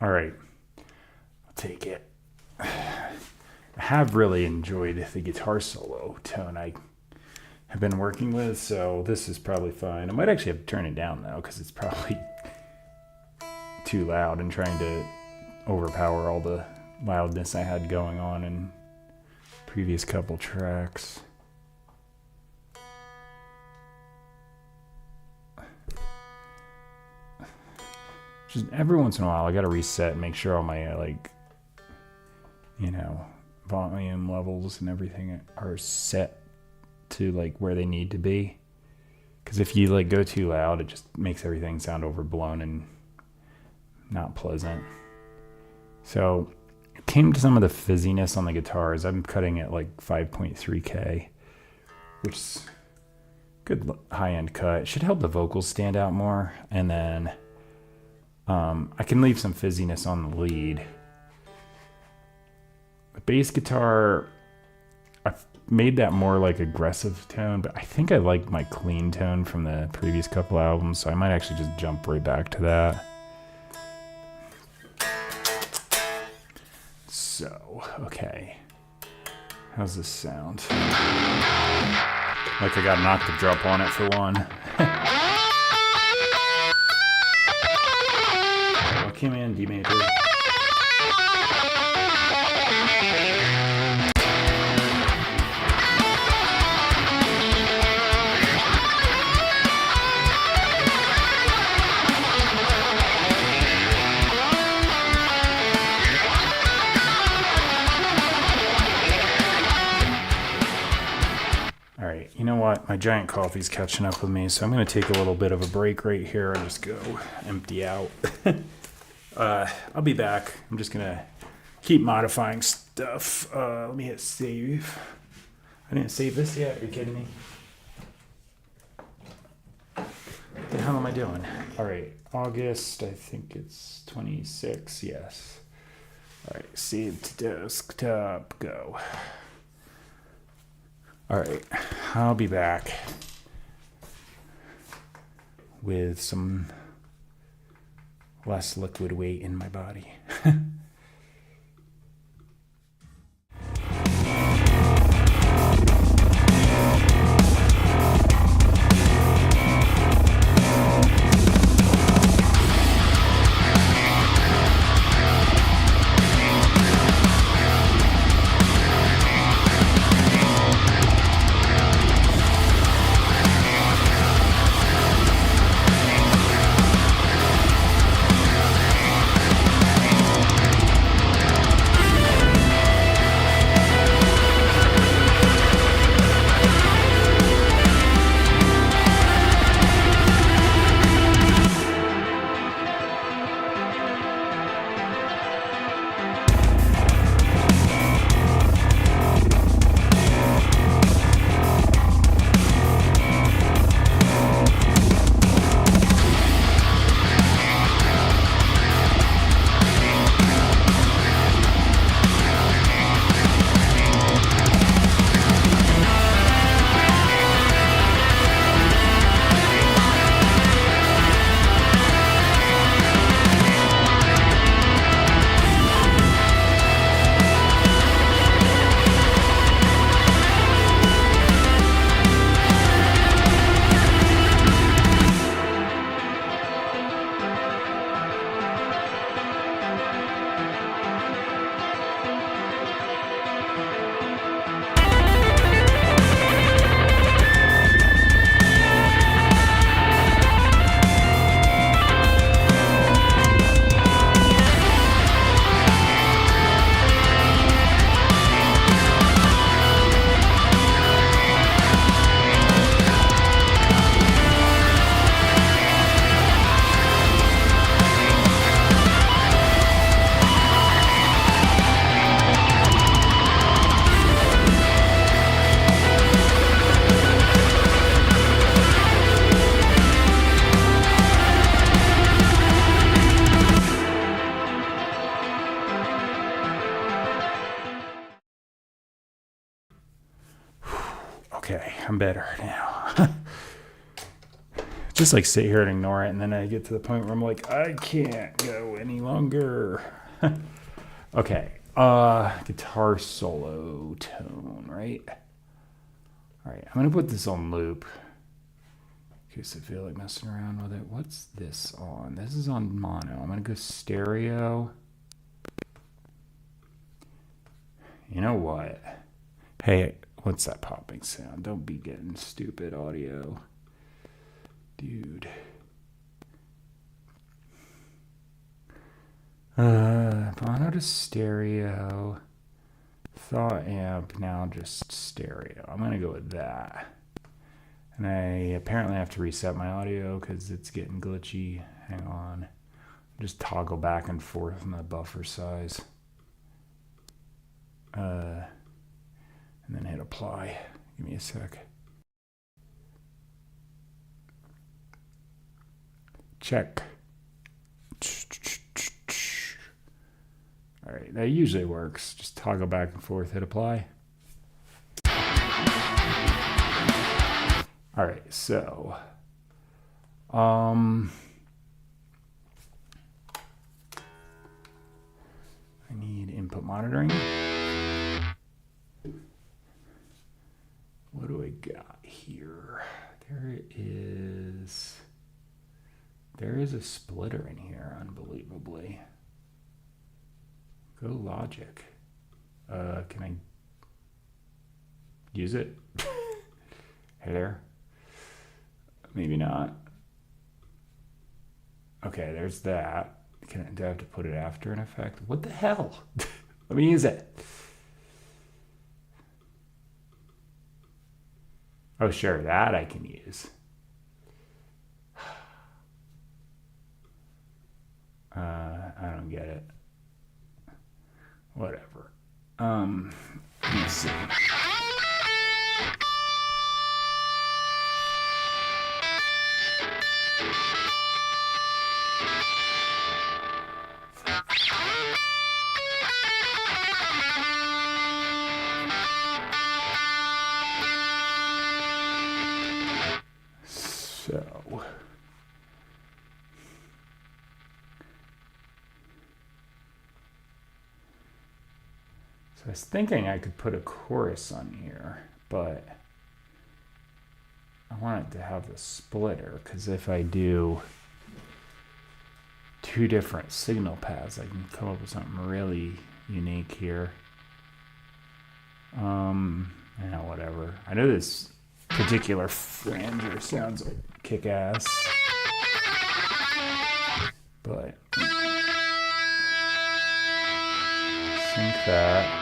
All right, I'll take it. I have really enjoyed the guitar solo tone I have been working with, so this is probably fine. I might actually have to turn it down though, because it's probably too loud and trying to overpower all the loudness I had going on in previous couple tracks. Just every once in a while, I gotta reset and make sure all my, volume levels and everything are set to, where they need to be. Because if you, go too loud, it just makes everything sound overblown and not pleasant. So, it came to some of the fizziness on the guitars. I'm cutting at, 5.3K, which is good high-end cut. It should help the vocals stand out more. And then... I can leave some fizziness on the lead. The bass guitar, I've made that more aggressive tone, but I think I like my clean tone from the previous couple albums, so I might actually just jump right back to that. So, okay. How's this sound? Like I got an octave drop on it for one. Came in D major. All right, you know what? My giant coffee's catching up with me, so I'm going to take a little bit of a break right here and just go empty out. I'll be back. I'm just going to keep modifying stuff. Let me hit save. I didn't save this yet. Are you kidding me? What the hell am I doing? All right, August. I think it's 26. Yes. All right, save to desktop. Go. All right, I'll be back with some less liquid weight in my body. Okay, I'm better now. Just like sit here and ignore it, and then I get to the point where I'm like, I can't go any longer. Okay, guitar solo tone, right? All right, I'm gonna put this on loop in case I feel like messing around with it. What's this on? This is on mono. I'm gonna go stereo. You know what? Hey, what's that popping sound? Don't be getting stupid audio. Dude. Mono to stereo. Thought amp, now just stereo. I'm gonna go with that. And I apparently have to reset my audio because it's getting glitchy. Hang on. Just toggle back and forth on the buffer size. And then hit apply. Give me a sec. Check. All right, that usually works. Just toggle back and forth, hit apply. All right, so I need input monitoring. What do I got here? There is a splitter in here, unbelievably. Go Logic. Can I use it? Hey there. Maybe not. Okay, there's that. Do I have to put it after an effect? What the hell? Let me use it. Oh, sure, that I can use. I don't get it. Whatever. Let me see. So I was thinking I could put a chorus on here, but I want it to have the splitter, because if I do two different signal paths, I can come up with something really unique here. Yeah, whatever. I know this particular flanger sounds like kick-ass, but sync that.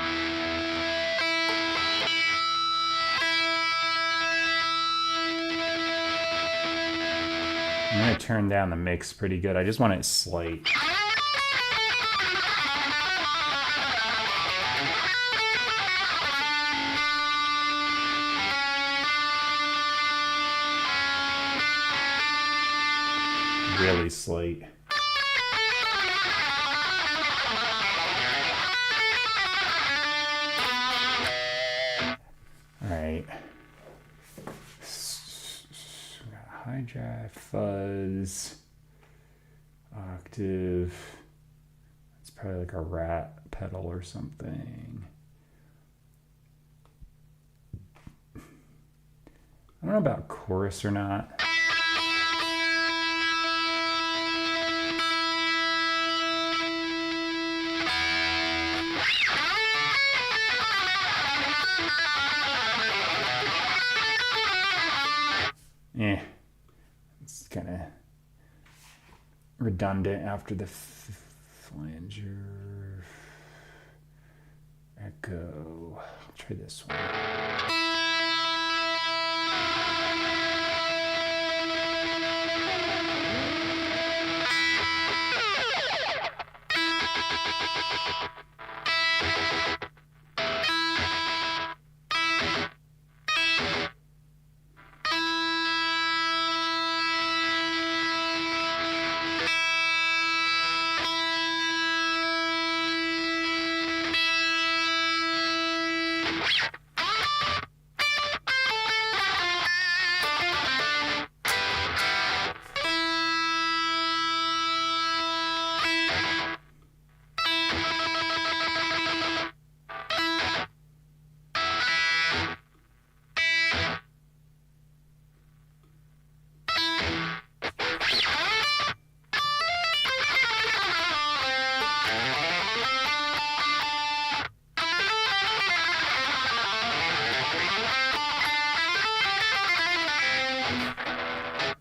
I'm going to turn down the mix pretty good. I just want it slight. Really slight. All right. High drive, fuzz, octave. It's probably like a rat pedal or something. I don't know about chorus or not. Yeah. It's kind of redundant after the flanger. Echo. I'll try this one.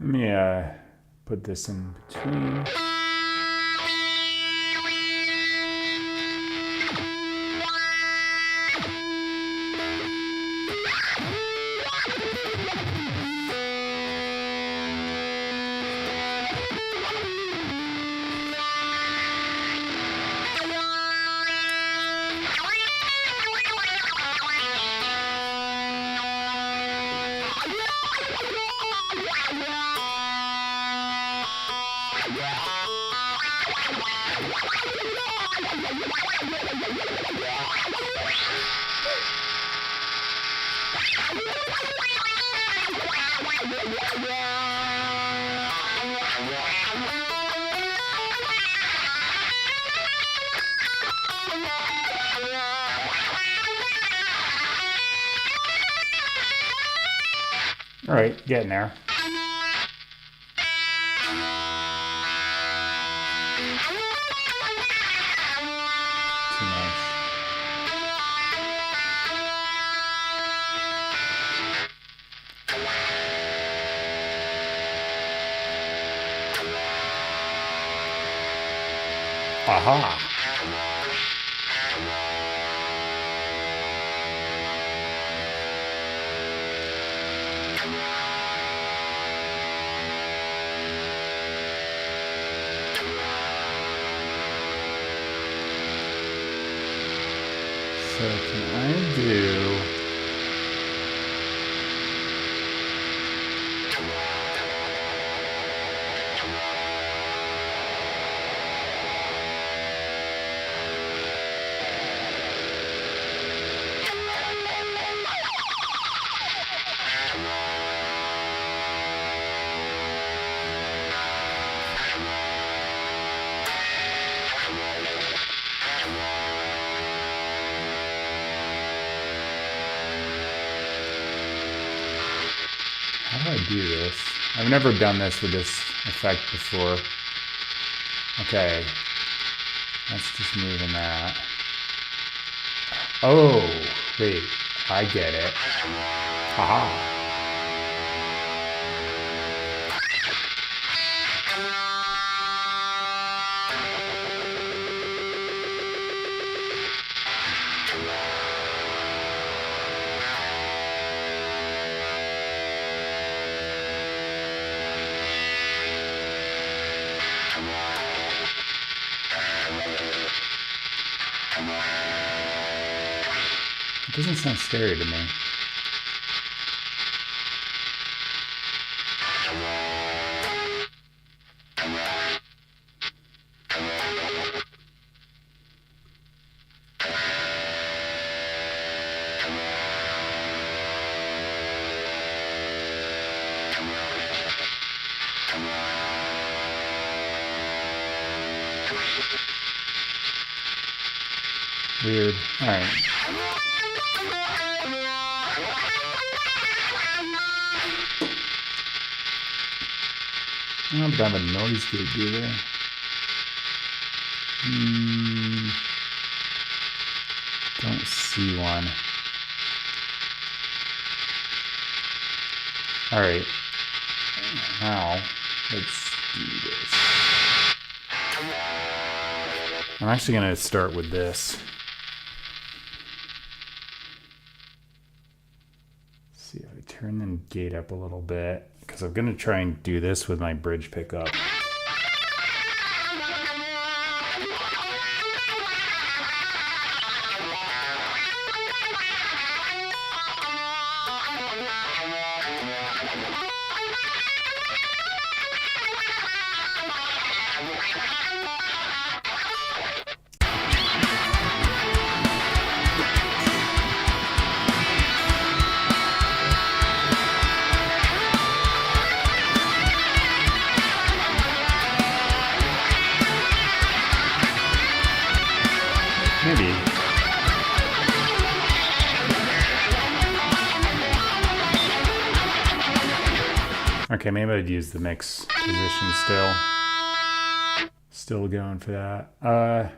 Let me put this in between. All right, getting there. Too nice. Aha. So can I do... How do I do this? I've never done this with this effect before. Okay. Let's just move in that. Oh, wait. I get it. Haha. It doesn't sound scary to me. Weird. All right. I don't have a noise gate, do they? Don't see one. All right. Now, let's do this. I'm actually going to start with this. See if I turn the gate up a little bit, because I'm going to try and do this with my bridge pickup. Maybe. Okay, maybe I'd use the mix position still. Still going for that. A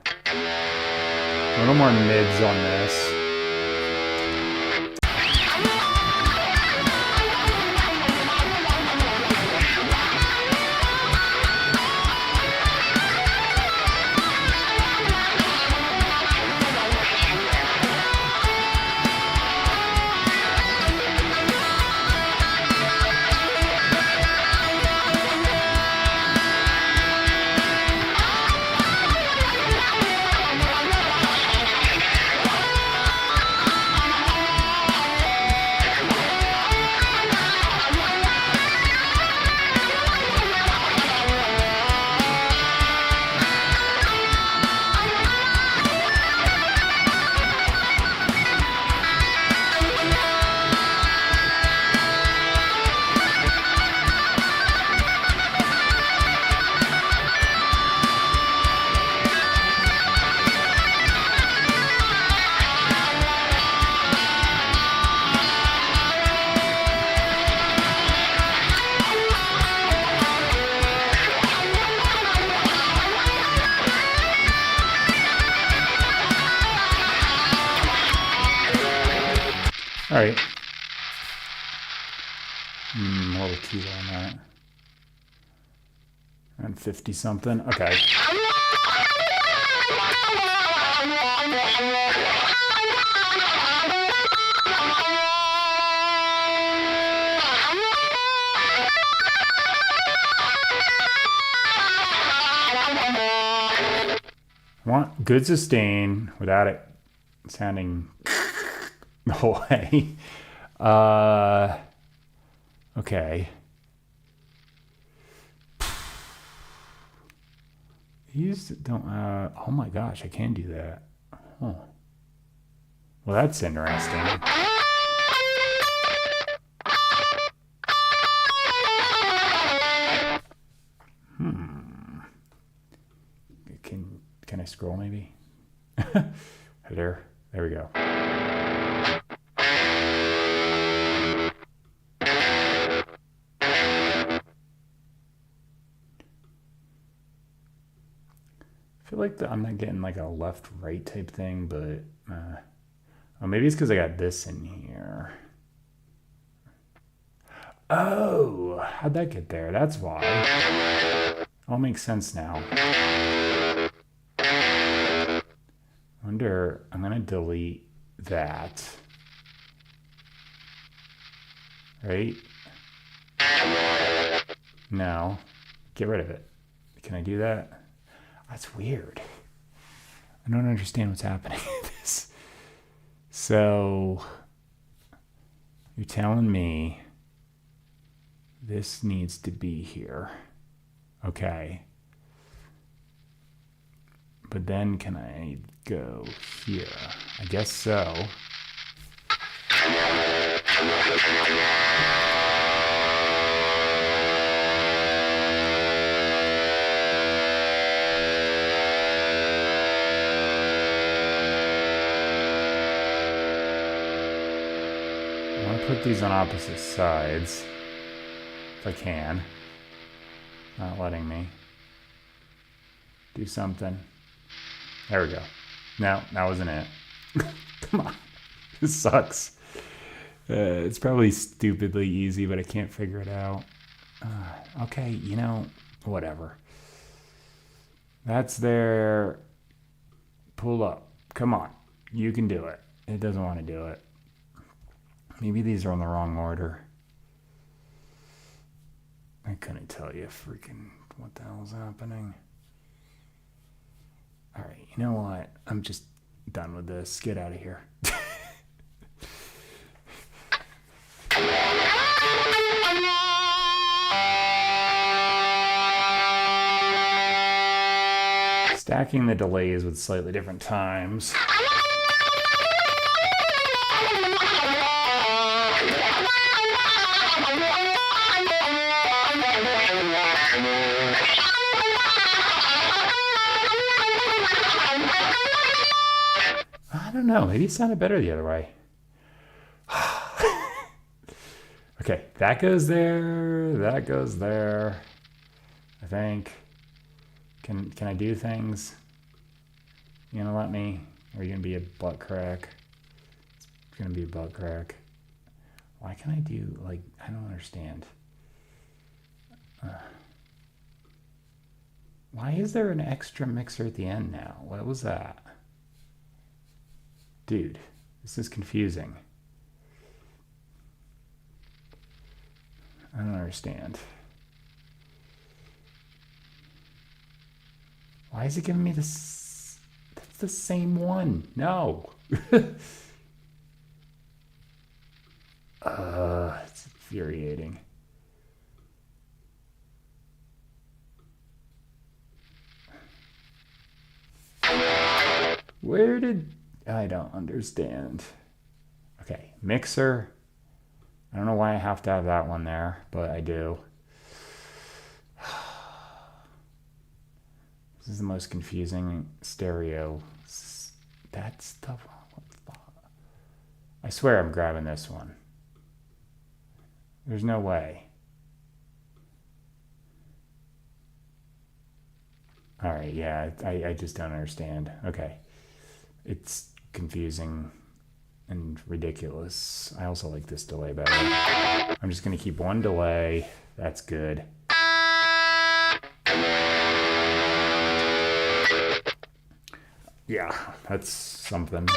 little more mids on this. All right. A little too low on that. Around 50 something. Okay. I want good sustain without it sounding the whole way. Okay. These don't, oh my gosh, I can do that. Oh. Well, that's interesting. Can I scroll maybe? There we go. I feel like I'm not getting like a left-right type thing, but oh, maybe it's because I got this in here. Oh, how'd that get there? That's why. All makes sense now. Wonder, I'm gonna delete that. Right? No. Get rid of it. Can I do that? That's weird. I don't understand what's happening with this. So, you're telling me this needs to be here. Okay. But then can I go here? I guess so. I want to put these on opposite sides if I can. Not letting me. Do something. There we go. No, that wasn't it. Come on. This sucks. It's probably stupidly easy, but I can't figure it out. Okay, you know, whatever. That's there. Pull up. Come on. You can do it. It doesn't want to do it. Maybe these are in the wrong order. I couldn't tell you freaking what the hell's happening. All right, you know what? I'm just done with this. Get out of here. Stacking the delays with slightly different times. I don't know. Maybe it sounded better the other way. Okay, that goes there. That goes there. I think. Can I do things? You gonna let me? Or are you gonna be a butt crack? It's gonna be a butt crack. Why can I do, like, I don't understand. Why is there an extra mixer at the end now? What was that? Dude, this is confusing. I don't understand. Why is it giving me this? That's the same one. No. It's infuriating. Where did... I don't understand. Okay, mixer. I don't know why I have to have that one there, but I do. This is the most confusing stereo. That's the... I swear I'm grabbing this one. There's no way. All right, yeah, I just don't understand. Okay. It's confusing and ridiculous. I also like this delay better. I'm just going to keep one delay. That's good. Yeah, that's something.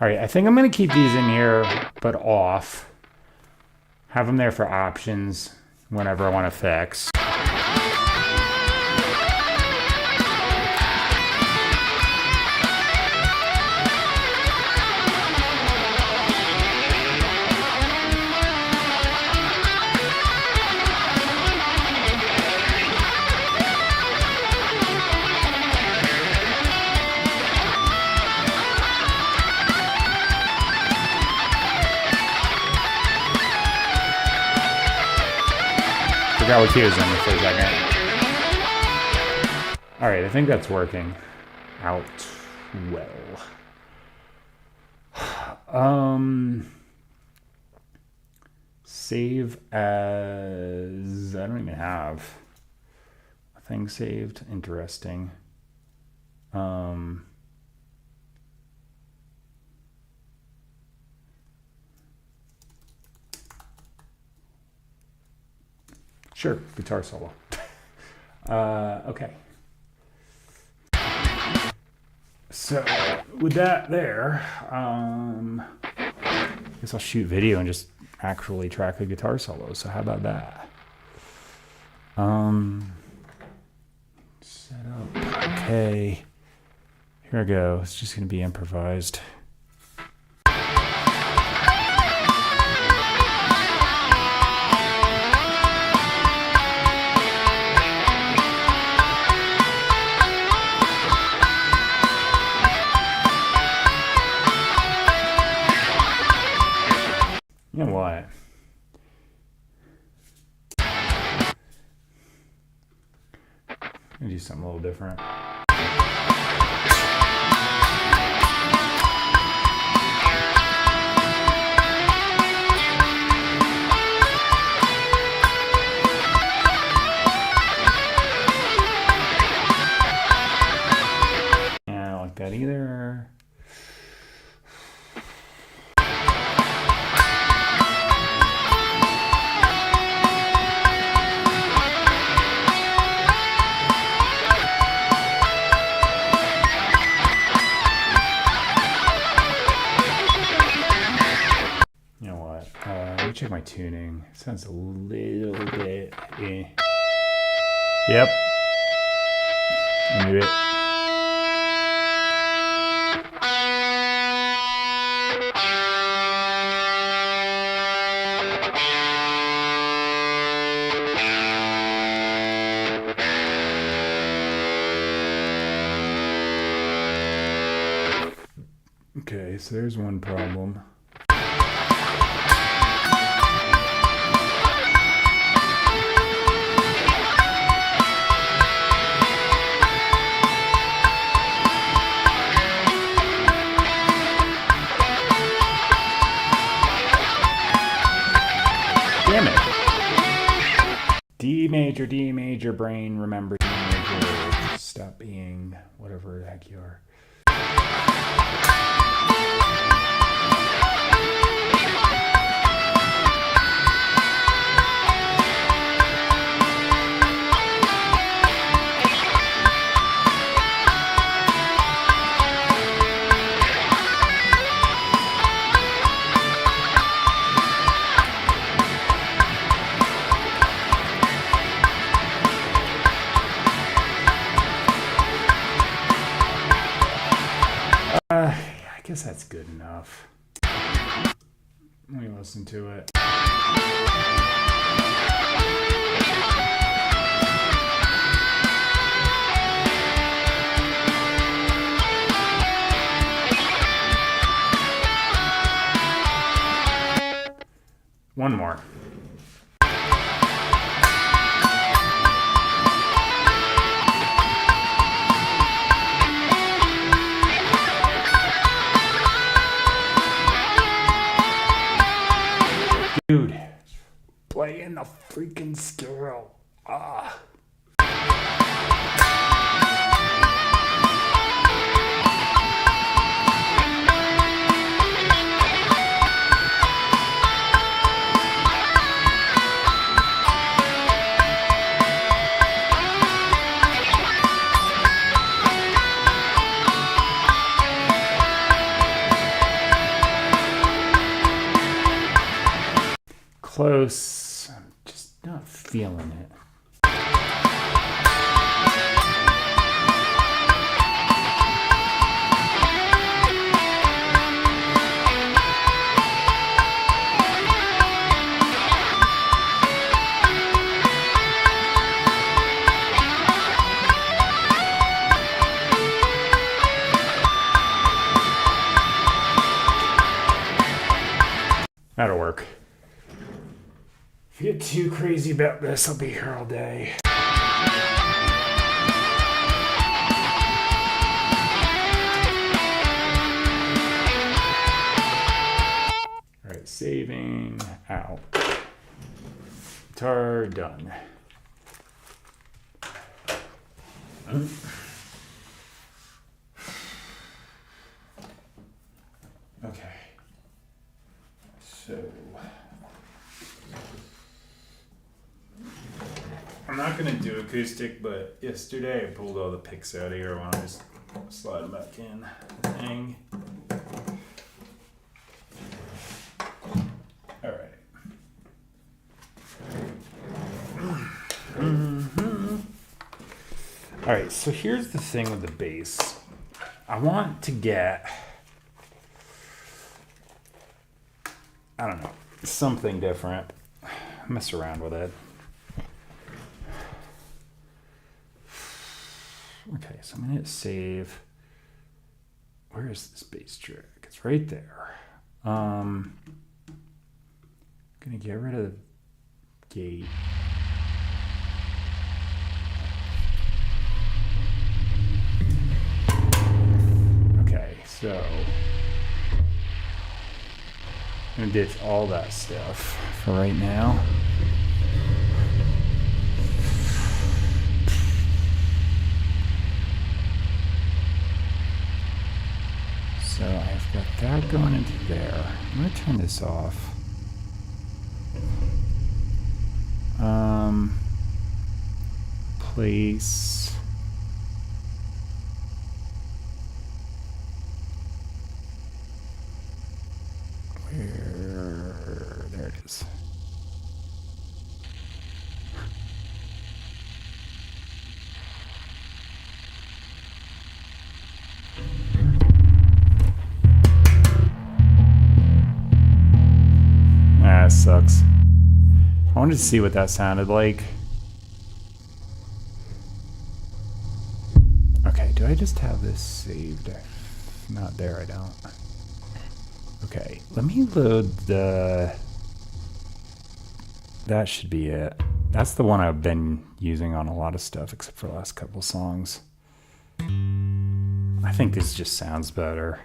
All right, I think I'm going to keep these in here, but off. Have them there for options whenever I want to fix. Forgot what key was in for a second. All right, I think that's working out well. Save as, I don't even have a thing saved. Interesting. Sure, guitar solo. Okay. So with that there, I guess I'll shoot video and just actually track a guitar solo. So how about that? Set up. Okay. Here I go. It's just gonna be improvised. You know what? I'm gonna do something a little different. Yeah, I don't like that either. Check my tuning. Sounds a little bit eh. Yep. I knew it. Okay, so there's one problem. Damn it. D major, brain, remember D major. Stop being whatever the heck you are. I guess that's good enough. Let me listen to it. One more. Dude, playing the freaking scale. Ah. close. I'm just not feeling it. That'll work. If you get too crazy about this, I'll be here all day. All right, saving out. Guitar done. Okay. So, I'm not gonna do acoustic, but yesterday I pulled all the picks out of here. I want to just slide them back in. Hang. All right. All right. So here's the thing with the bass. I want to get, I don't know, something different. Mess around with it. Okay, so I'm gonna hit save. Where is this bass track? It's right there. Gonna get rid of the gate. Okay, so I'm gonna ditch all that stuff for right now. So I've got that going into there. I'm gonna turn this off. Place. Where? There it is. That sucks. I wanted to see what that sounded like. Okay, do I just have this saved? Not there, I don't. Okay, let me load the... That should be it. That's the one I've been using on a lot of stuff, except for the last couple songs. I think this just sounds better.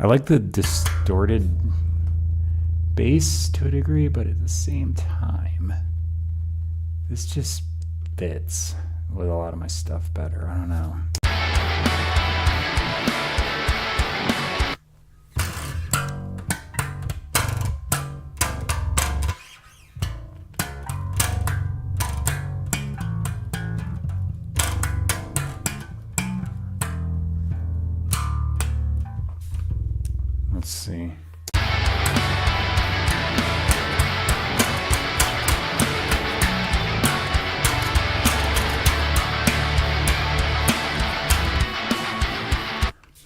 I like the distorted bass to a degree, but at the same time, this just fits with a lot of my stuff better. I don't know. Let's see.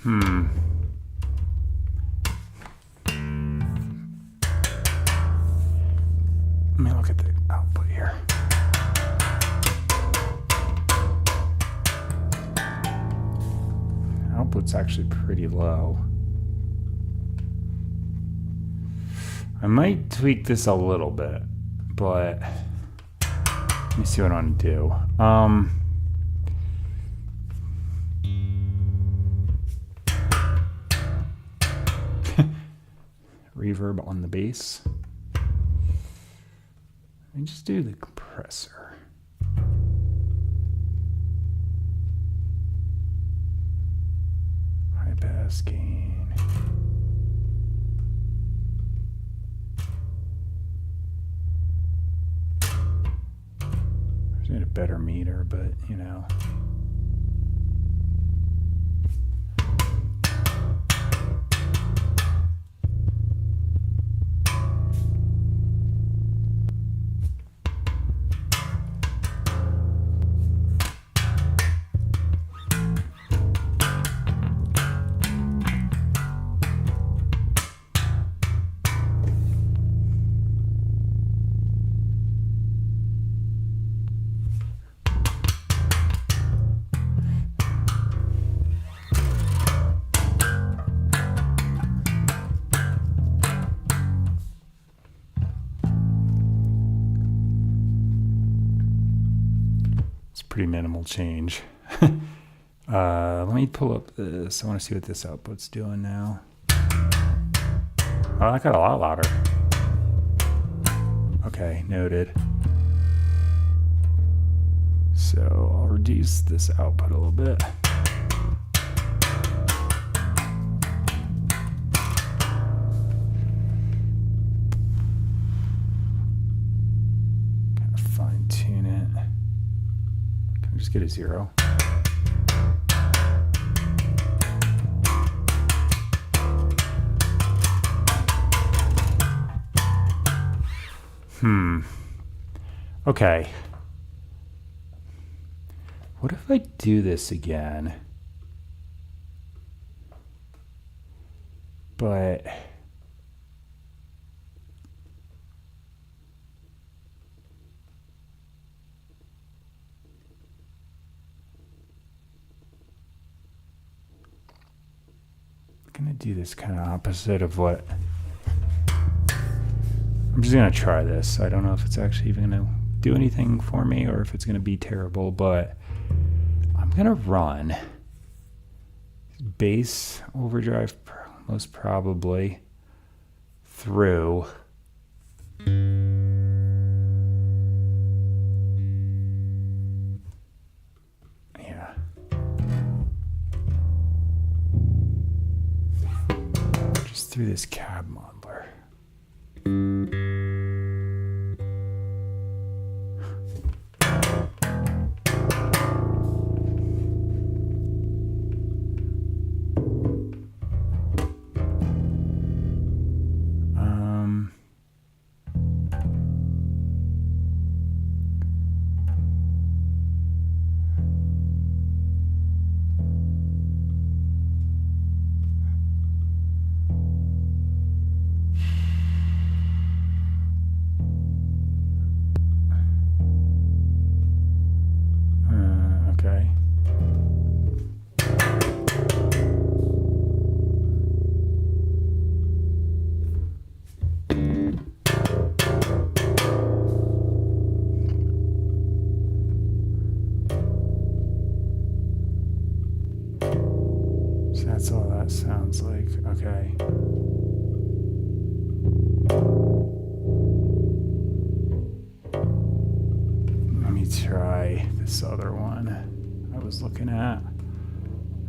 Let me look at the output here. Output's actually pretty low. I might tweak this a little bit, but let me see what I want to do. Reverb on the bass. Let me just do the compressor. High pass gain. Need a better meter, but you know. pretty minimal change. Let me pull up this. I want to see what this output's doing now. Oh, that got a lot louder. Okay, noted. So I'll reduce this output a little bit. Kind of fine tune it. Can I just get a 0? Okay. What if I do this again? But I'm gonna do this kind of opposite of what I'm just gonna try this. I don't know if it's actually even gonna do anything for me or if it's gonna be terrible, but I'm gonna run bass overdrive most probably through just through this cab modeler. Okay. So that's all that sounds like. Okay. Let me try this other one I was looking at.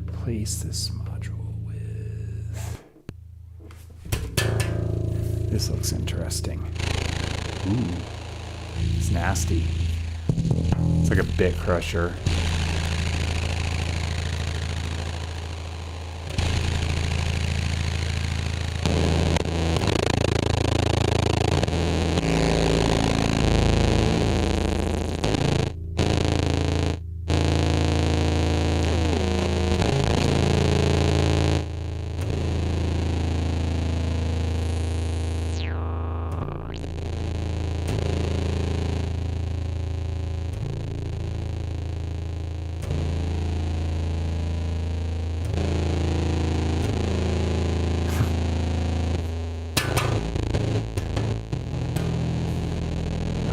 Replace this module with... This looks interesting. Ooh, it's nasty. It's like a bit crusher.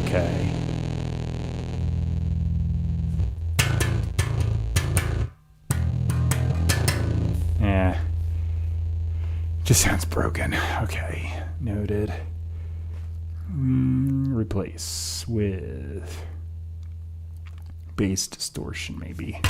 Okay. Yeah. Just sounds broken. Okay. Noted. Replace with bass distortion, maybe.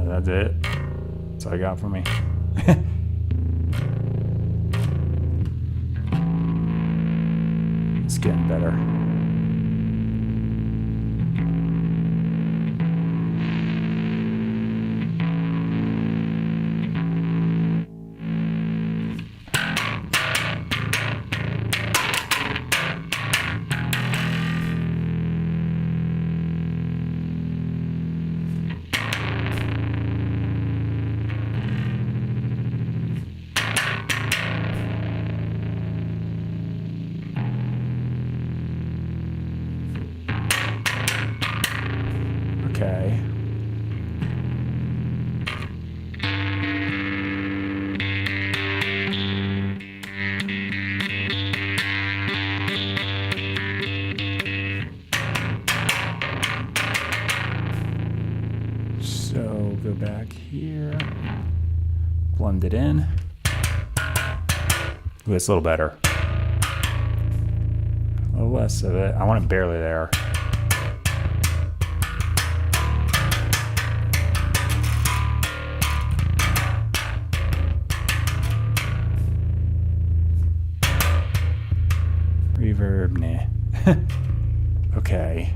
That's it. That's all I got for me. It's getting better. Okay. So go back here, blend it in. Ooh, it's a little better. A little less of it. I want it barely there. Reverb, nah. Okay.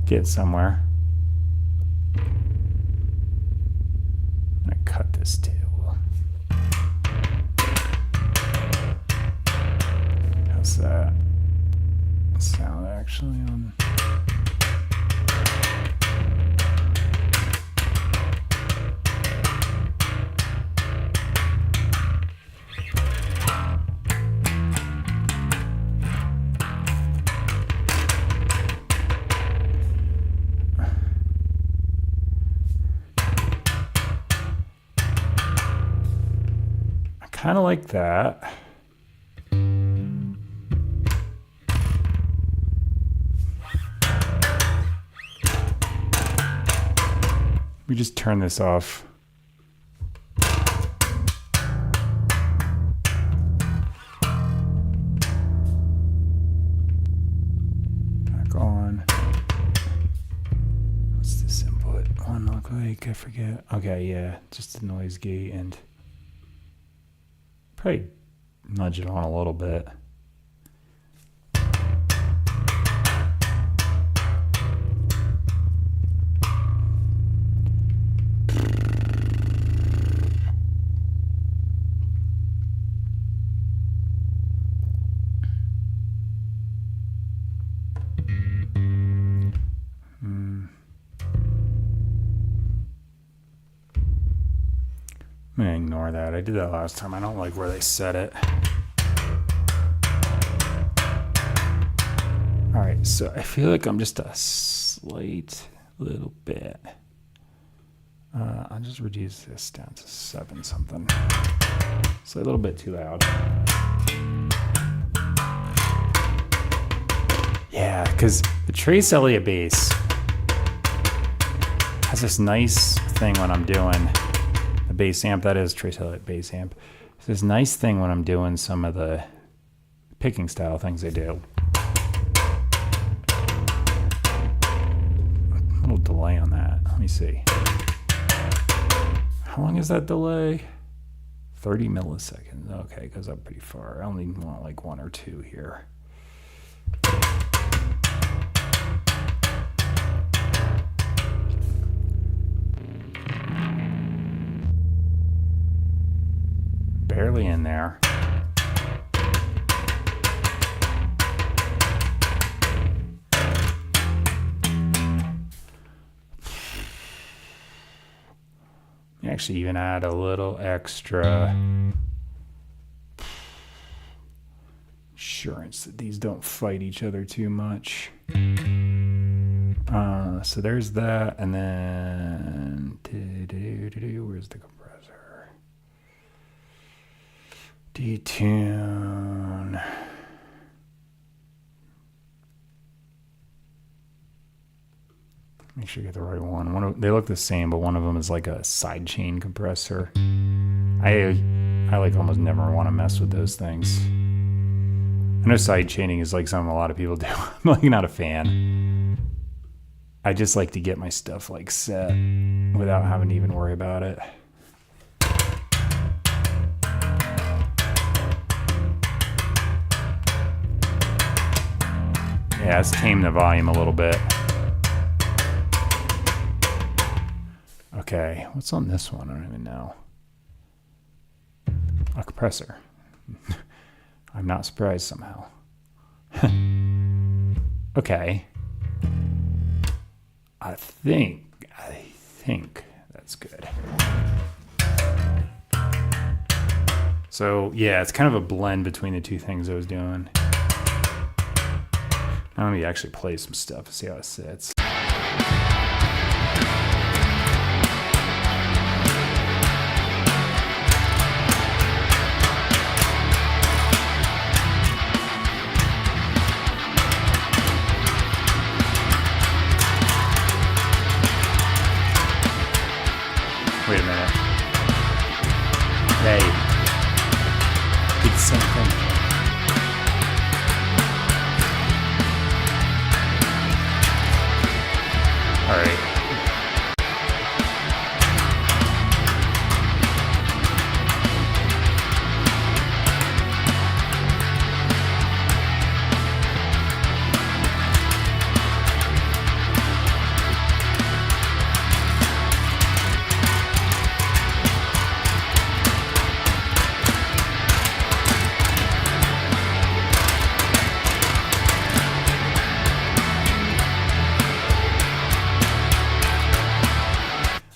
Get somewhere. I'm gonna cut this too. How's that sound actually on? Kind of like that. We just turn this off. Back on. What's this input? One look like, I forget. Okay, yeah, just the noise gate and probably nudge it on a little bit. I'm gonna ignore that. I did that last time. I don't like where they set it. All right, so I feel like I'm just a slight little bit. I'll just reduce this down to 7 something. It's a little bit too loud. Yeah, because the Trace Elliott bass has this nice thing when I'm doing the bass amp. That is Trace Elliott bass amp. It's this nice thing when I'm doing some of the picking style things they do. A little delay on that. Let me see. How long is that delay? 30 milliseconds. Okay, it goes up pretty far. I only want like 1 or 2 here. Barely in there. Actually even add a little extra assurance that these don't fight each other too much. So there's that, and then where's the compressor? Detune. Make sure you get the right one. They look the same, but one of them is like a sidechain compressor. I like almost never want to mess with those things. I know sidechaining is like something a lot of people do. I'm like not a fan. I just like to get my stuff like set without having to even worry about it. Yeah, let's tame the volume a little bit. Okay, what's on this one? I don't even know. A compressor. I'm not surprised somehow. Okay. I think that's good. So yeah, it's kind of a blend between the two things I was doing. Now let me actually play some stuff and see how it sits. All right.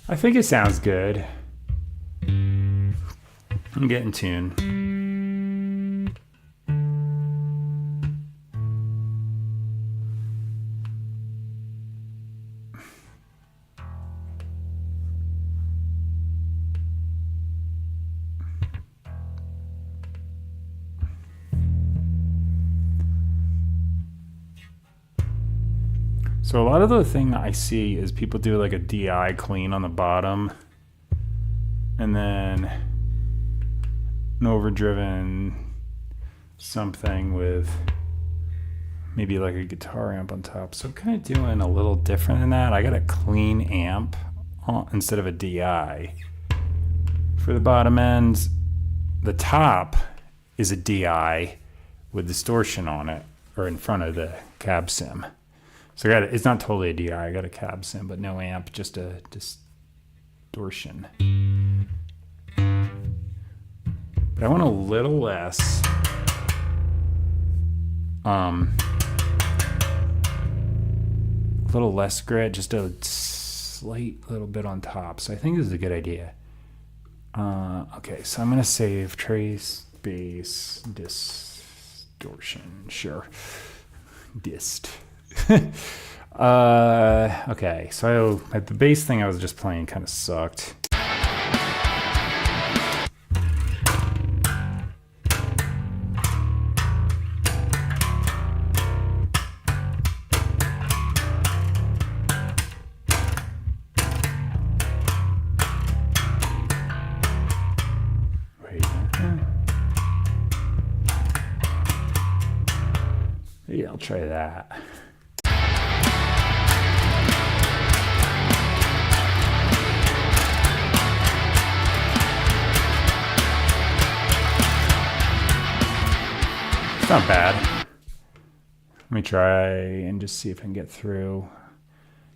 I think it sounds good. I'm getting tuned. So a lot of the thing I see is people do like a DI clean on the bottom and then an overdriven something with maybe like a guitar amp on top. So I'm kind of doing a little different than that. I got a clean amp instead of a DI. For the bottom end, the top is a DI with distortion on it, or in front of the cab sim. So it's not totally a DI. I got a cab sim, but no amp, just a distortion. But I want a little less. A little less grit, just a slight little bit on top. So I think this is a good idea. Okay, so I'm gonna save trace, bass, distortion. Sure, dist. Okay, so the bass thing I was just playing kind of sucked. Wait. Yeah, I'll try that. Not bad. Let me try and just see if I can get through.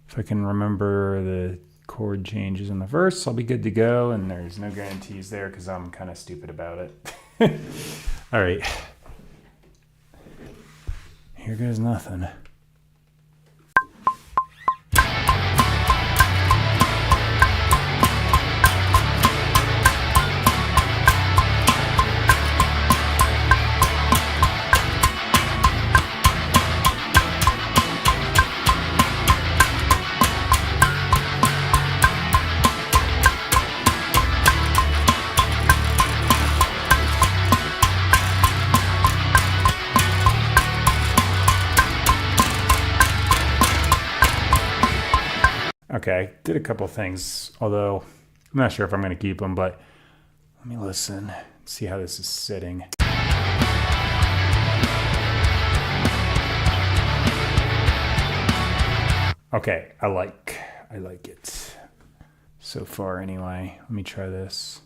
If I can remember the chord changes in the verse, I'll be good to go, and there's no guarantees there because I'm kind of stupid about it. All right. Here goes nothing. Okay, did a couple things, although I'm not sure if I'm going to keep them, but let me listen, see how this is sitting. Okay, I like it so far anyway. Let me try this.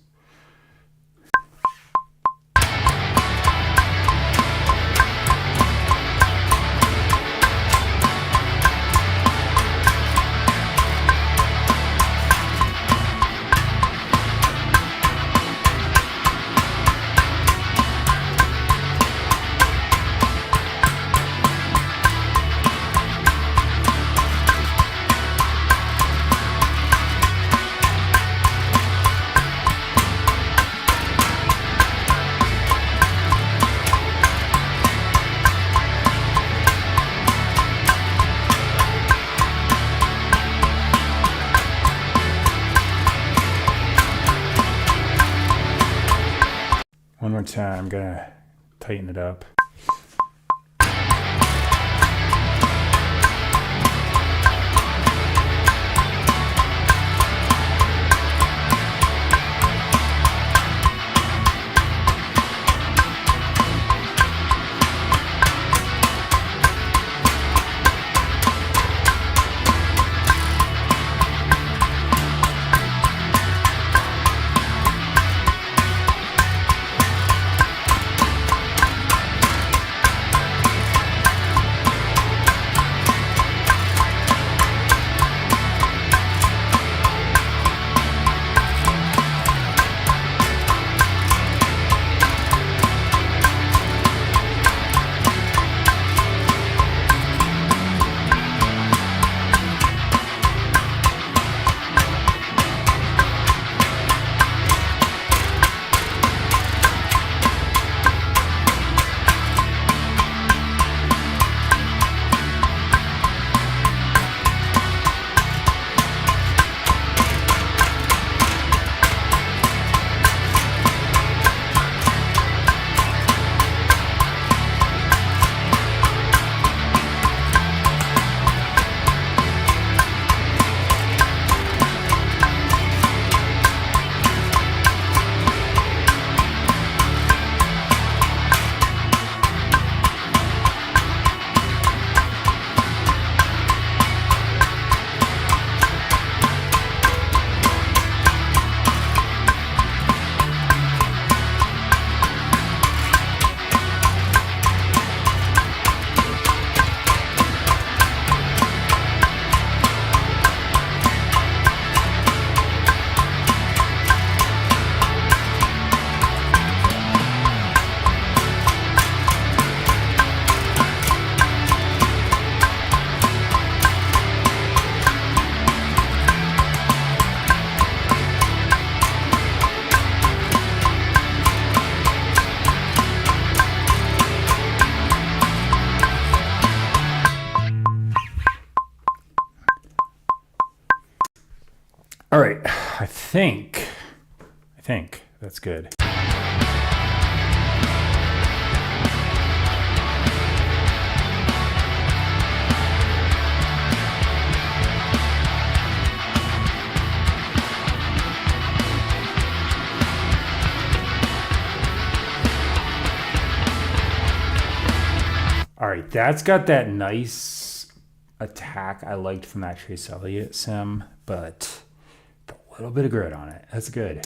One more time, I'm gonna tighten it up. All right, I think that's good. All right, that's got that nice attack I liked from that Chase Elliott sim, but a little bit of grit on it. That's good.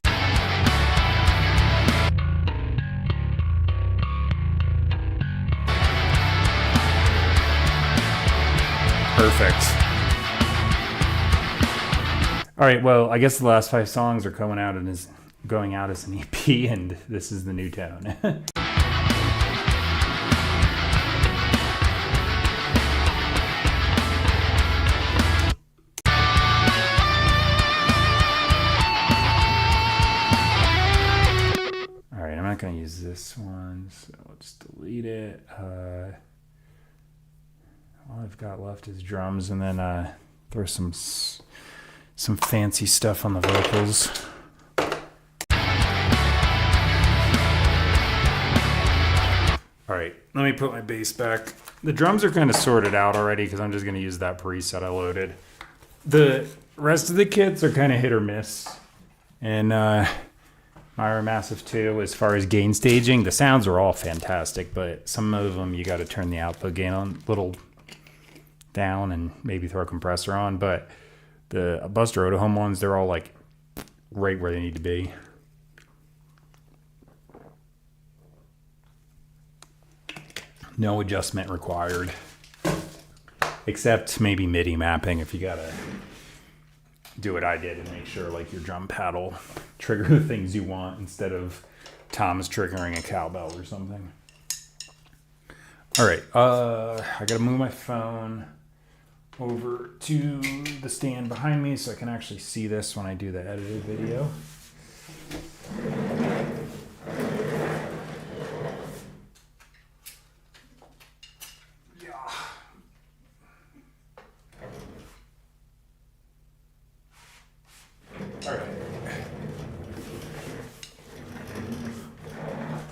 Perfect. All right, well, I guess the last 5 songs are going out as an EP, and this is the new tone. All right, I'm not going to use this one, so I'll just delete it. All I've got left is drums, and then throw some fancy stuff on the vocals. All right, let me put my bass back. The drums are kind of sorted out already because I'm just going to use that preset I loaded. The rest of the kits are kind of hit or miss. And Myra Massive 2, as far as gain staging, the sounds are all fantastic, but some of them you got to turn the output gain on a little down and maybe throw a compressor on. But the Buster Otohome ones, they're all like right where they need to be. No adjustment required, except maybe MIDI mapping if you gotta do what I did and make sure like your drum pad will trigger the things you want instead of Tom's triggering a cowbell or something. All right, I gotta move my phone over to the stand behind me so I can actually see this when I do the edited video.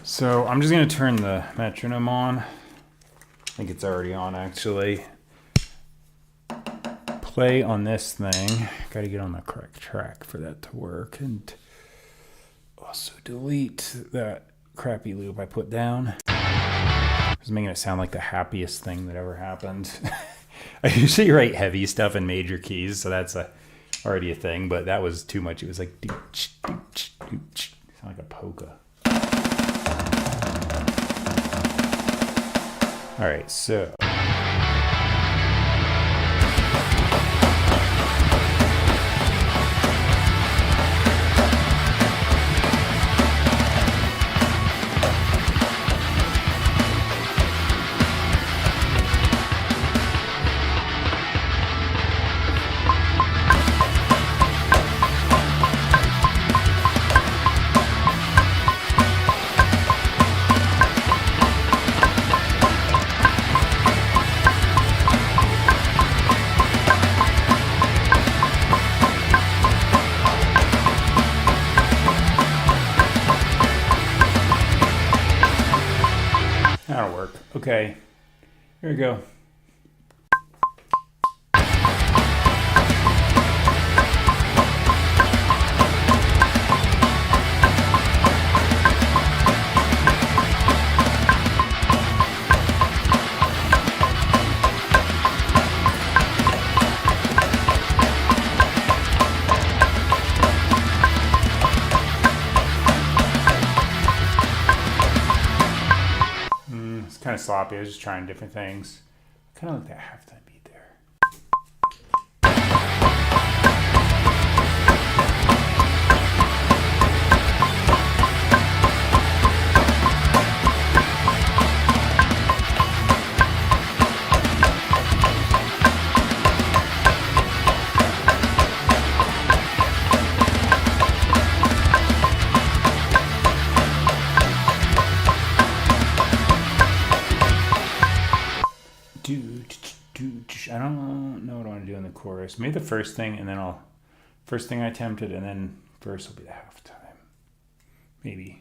So I'm just going to turn the metronome on. I think it's already on actually. Play on this thing. Got to get on the correct track for that to work. And also delete that crappy loop I put down. Just making it sound like the happiest thing that ever happened. I usually write heavy stuff in major keys, so that's already a thing, but that was too much. It was like dooch, dooch, dooch. Sound like a polka. All right, so. That'll work. Okay, here we go. Kind of sloppy. I was just trying different things. Kind of like that halftime beat there. I don't know what I want to do in the chorus. Maybe the first thing, and then I'll First thing I attempted, and then verse will be the halftime. Maybe.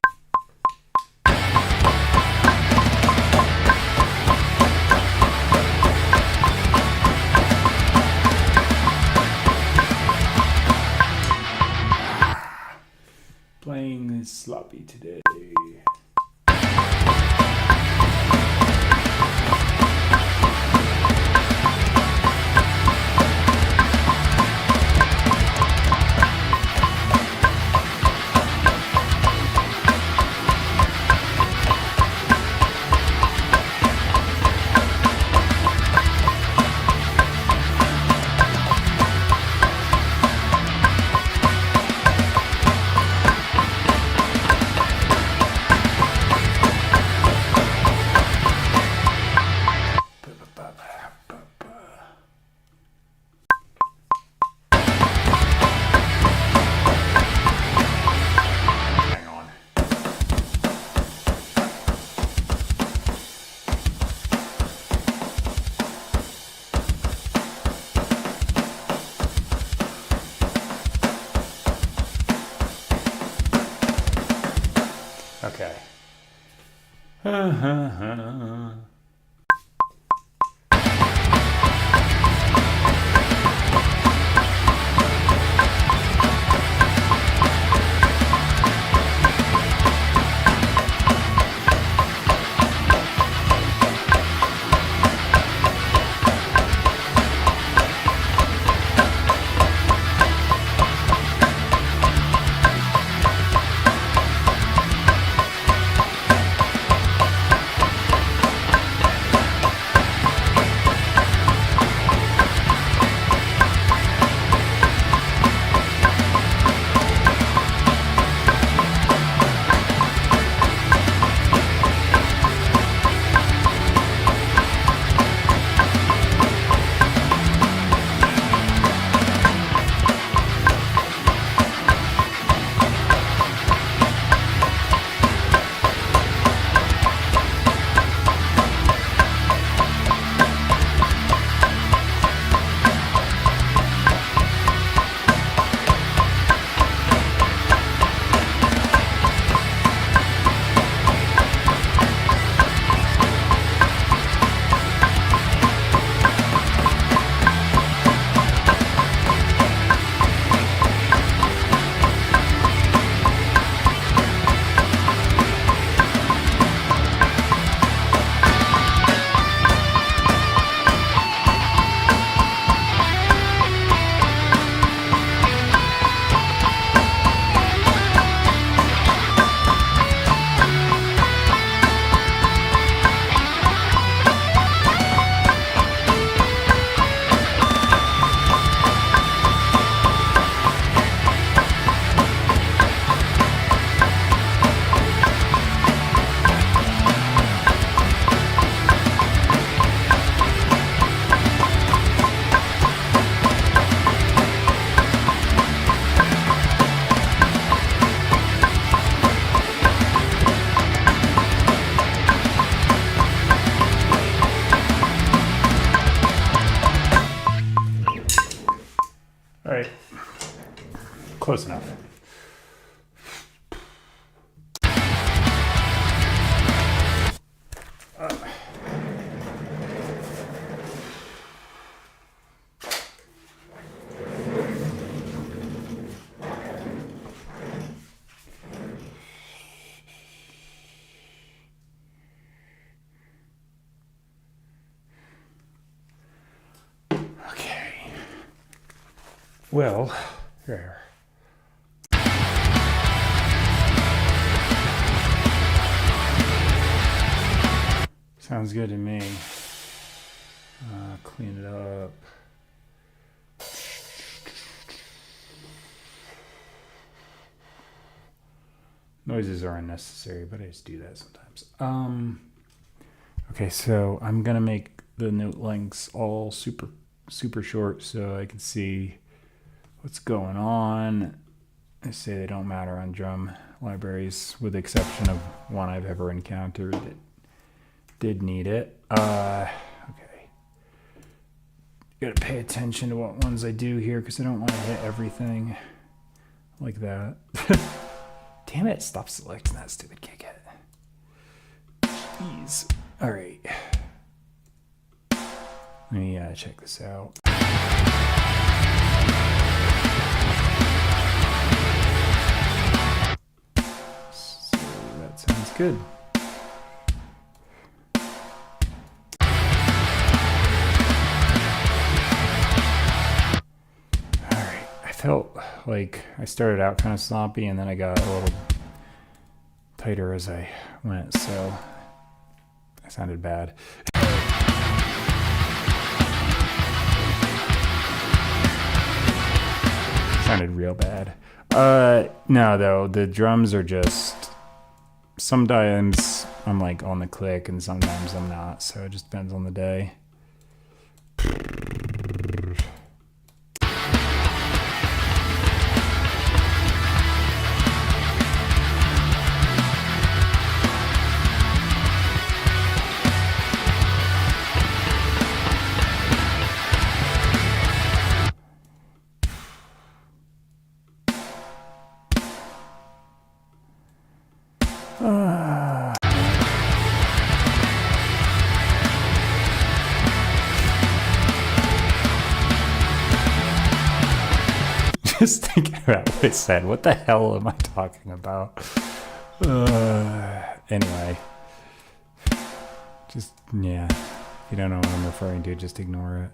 Playing is sloppy today. Hang on. Okay. All right. Close enough. Okay. Well, there. Sounds good to me. Clean it up. Noises are unnecessary, but I just do that sometimes. Okay, so I'm gonna make the note lengths all super short so I can see what's going on. I say they don't matter on drum libraries, with the exception of one I've ever encountered that did need it. Okay. gotta pay attention to what ones I do here because I don't want to hit everything like that. Damn it, stop selecting that stupid kick hit. Jeez. Alright. Let me check this out. So that sounds good. Felt like I started out kind of sloppy and then I got a little tighter as I went, so I sounded bad. Sounded real bad. No, though, the drums are just, sometimes I'm like on the click and sometimes I'm not, so it just depends on the day. Just thinking about what I said. What the hell am I talking about? Anyway. Just, yeah. If you don't know what I'm referring to, just ignore it.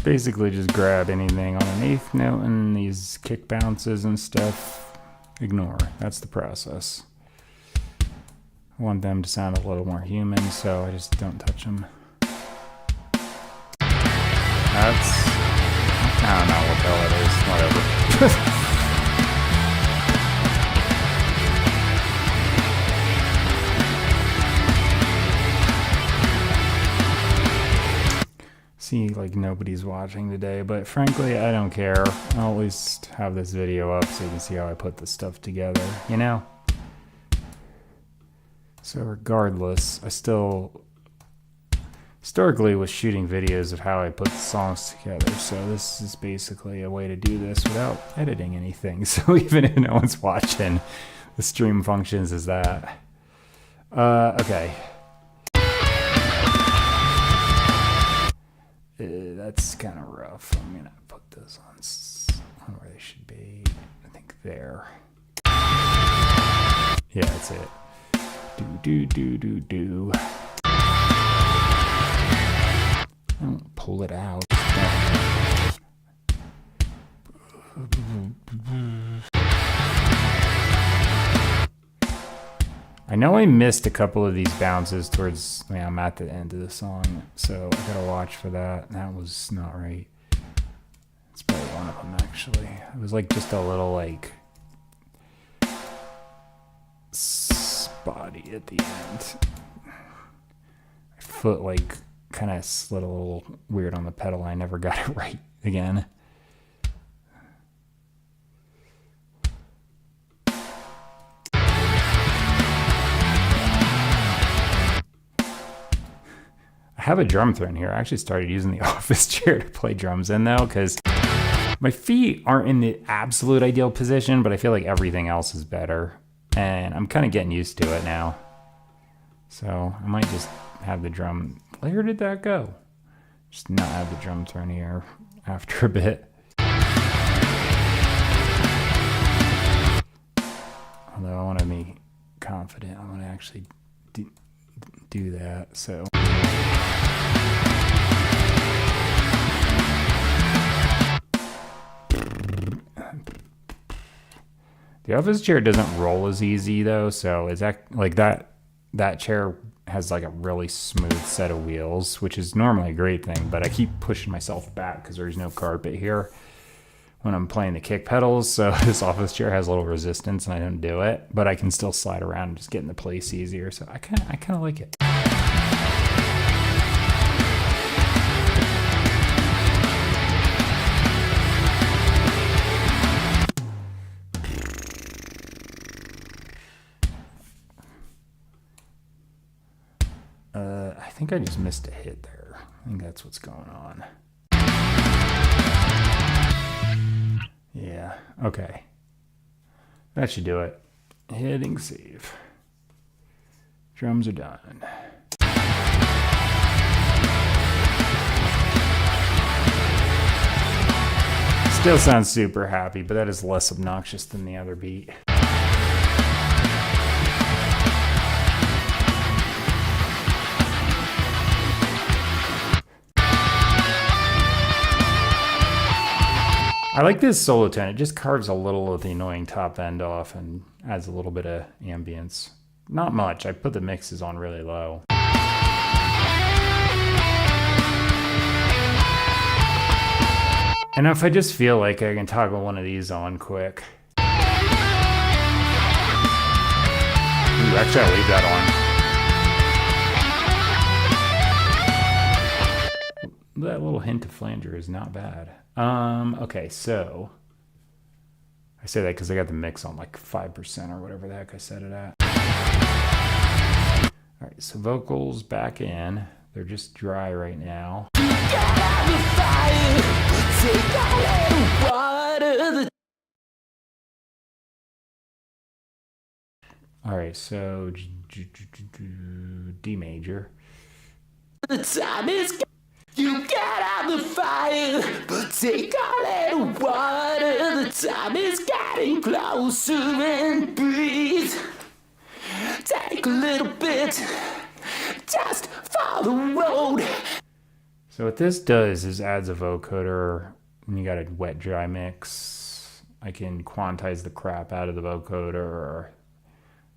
Basically just grab anything on an eighth note and these kick bounces and stuff, ignore. That's the process. I want them to sound a little more human, so I just don't touch them. That's, I don't know what the hell it is, whatever. See, like nobody's watching today, but frankly, I don't care. I'll at least have this video up so you can see how I put this stuff together, you know? So regardless, I still historically was shooting videos of how I put the songs together, so this is basically a way to do this without editing anything. So even if no one's watching, the stream functions as that. Okay. That's kind of rough. I'm gonna put those on where they should be. I think there. Yeah, that's it. Do. I don't pull it out. I know I missed a couple of these bounces towards, I mean, I'm at the end of the song, so I gotta watch for that. That was not right. It's probably one of them, actually. It was like just a little, like, spotty at the end. My foot, like, kind of slid a little weird on the pedal. I never got it right again. I have a drum throne here. I actually started using the office chair to play drums in though, because my feet aren't in the absolute ideal position, but I feel like everything else is better. And I'm kind of getting used to it now. So I might just have the drum. Where did that go? Just not have the drum throne here after a bit. Although I want to be confident, I want to actually do that, so. The office chair doesn't roll as easy though, so is that like that chair has like a really smooth set of wheels, which is normally a great thing, but I keep pushing myself back because there's no carpet here when I'm playing the kick pedals, so this office chair has a little resistance and I don't do it, but I can still slide around and just get into place easier, so I kind of like it. I think I just missed a hit there. I think that's what's going on. Yeah, okay. That should do it. Hitting save. Drums are done. Still sounds super happy, but that is less obnoxious than the other beat. I like this solo tone. It just carves a little of the annoying top end off and adds a little bit of ambience. Not much. I put the mixes on really low. And if I just feel like I can toggle one of these on quick. Ooh, actually, I'll leave that on. That little hint of flanger is not bad. Okay, so I say that because I got the mix on like 5% or whatever the heck I set it at. All right, so vocals back in. They're just dry right now. All right, so D major. The time is you get out the fire, but take a little water. The time is getting closer and breathe. Take a little bit, just for the road. So what this does is adds a vocoder. When you got a wet dry mix, I can quantize the crap out of the vocoder or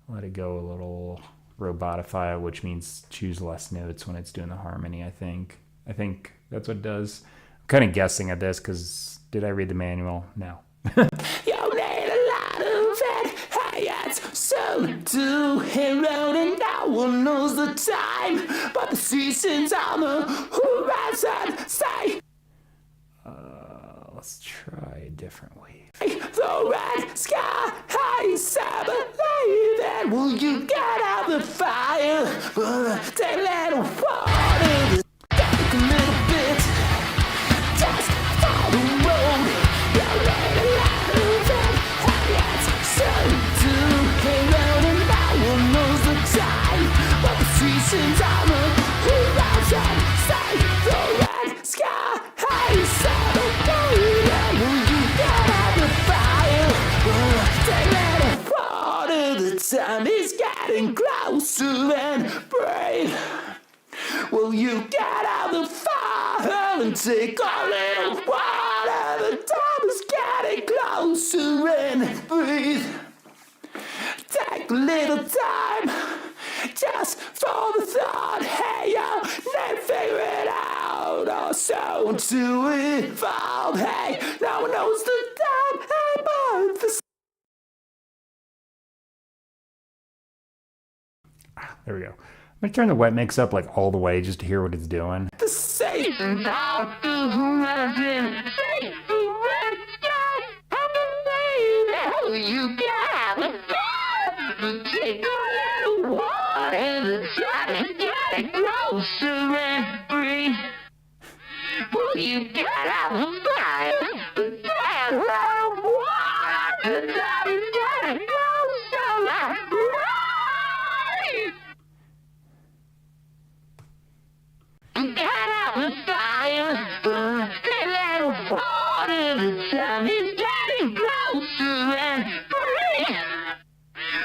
let it go a little, robotify it, which means choose less notes when it's doing the harmony, I think that's what it does. I'm kind of guessing at this because did I read the manual? No. You need a lot of it, it's so do him round and no one knows the time, but the seasons on the horizon say, let's try a different wave. the red sky, summer leaving. Will you get out the fire? Take a little water. Take a little bit, just for the road. You need a lot of it, it's so do him round and no one knows the time, but the seasons on the horizon say, the red sky, summer leaving. Will you get out the fire? Take a little water. The time is getting closer and breathe. Will you get out the fire and take a little water? The time is getting closer and breathe. Take a little time, just for the thought. Hey, yo, then figure it out. Also to evolve. Hey, no one knows the time. Hey, but the There we go. I'm gonna turn the wet mix up like all the way just to hear what it's doing. the same. You got take a little water. The time is getting closer and breathe. Will you get out the fire? Take a little water. The time is getting closer and breathe. Get out the fire, take a little water. The time is getting closer and breathe.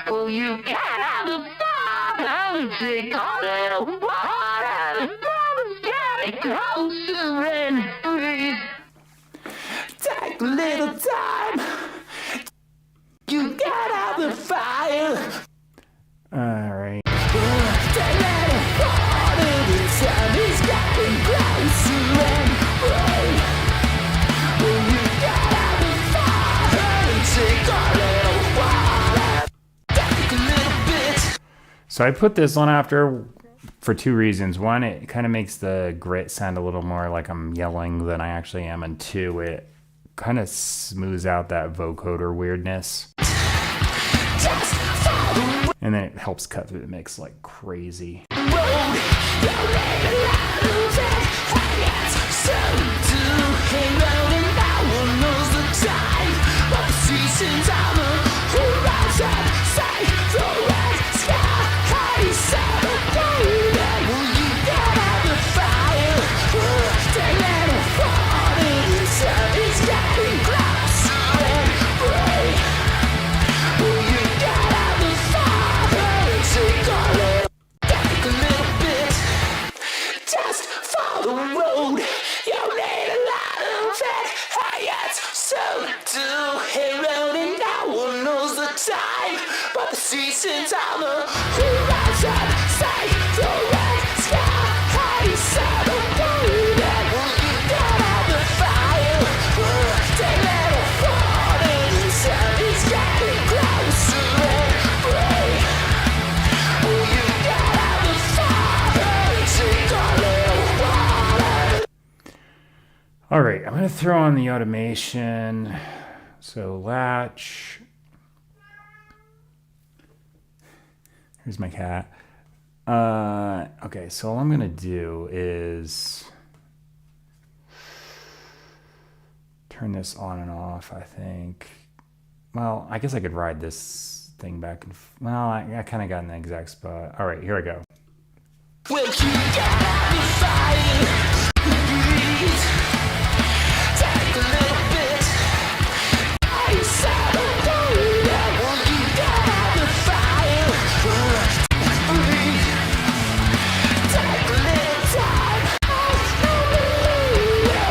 Will you get out the fire? Take a little water. The time is getting closer and breathe. Take a little time. You got out the fire. All right. So I put this on after for two reasons. One, it kind of makes the grit sound a little more like I'm yelling than I actually am. And two, it kind of smooths out that vocoder weirdness. And then it helps cut through the mix like crazy. Seasons on the horizon, say the red sky, settle down. Will you get out the fire? They let it fall, and the sun is getting closer and free. Will you get out the fire? Take a little water. All right, I'm gonna throw on the automation. So latch. Here's my cat. Okay, so all I'm gonna do is turn this on and off, I think. Well, I guess I could ride this thing back and well, I kind of got in the exact spot. All right, here I go. Will you get out the fire? Take a little bit. I settle down. Will you get out the fire? Take a little time.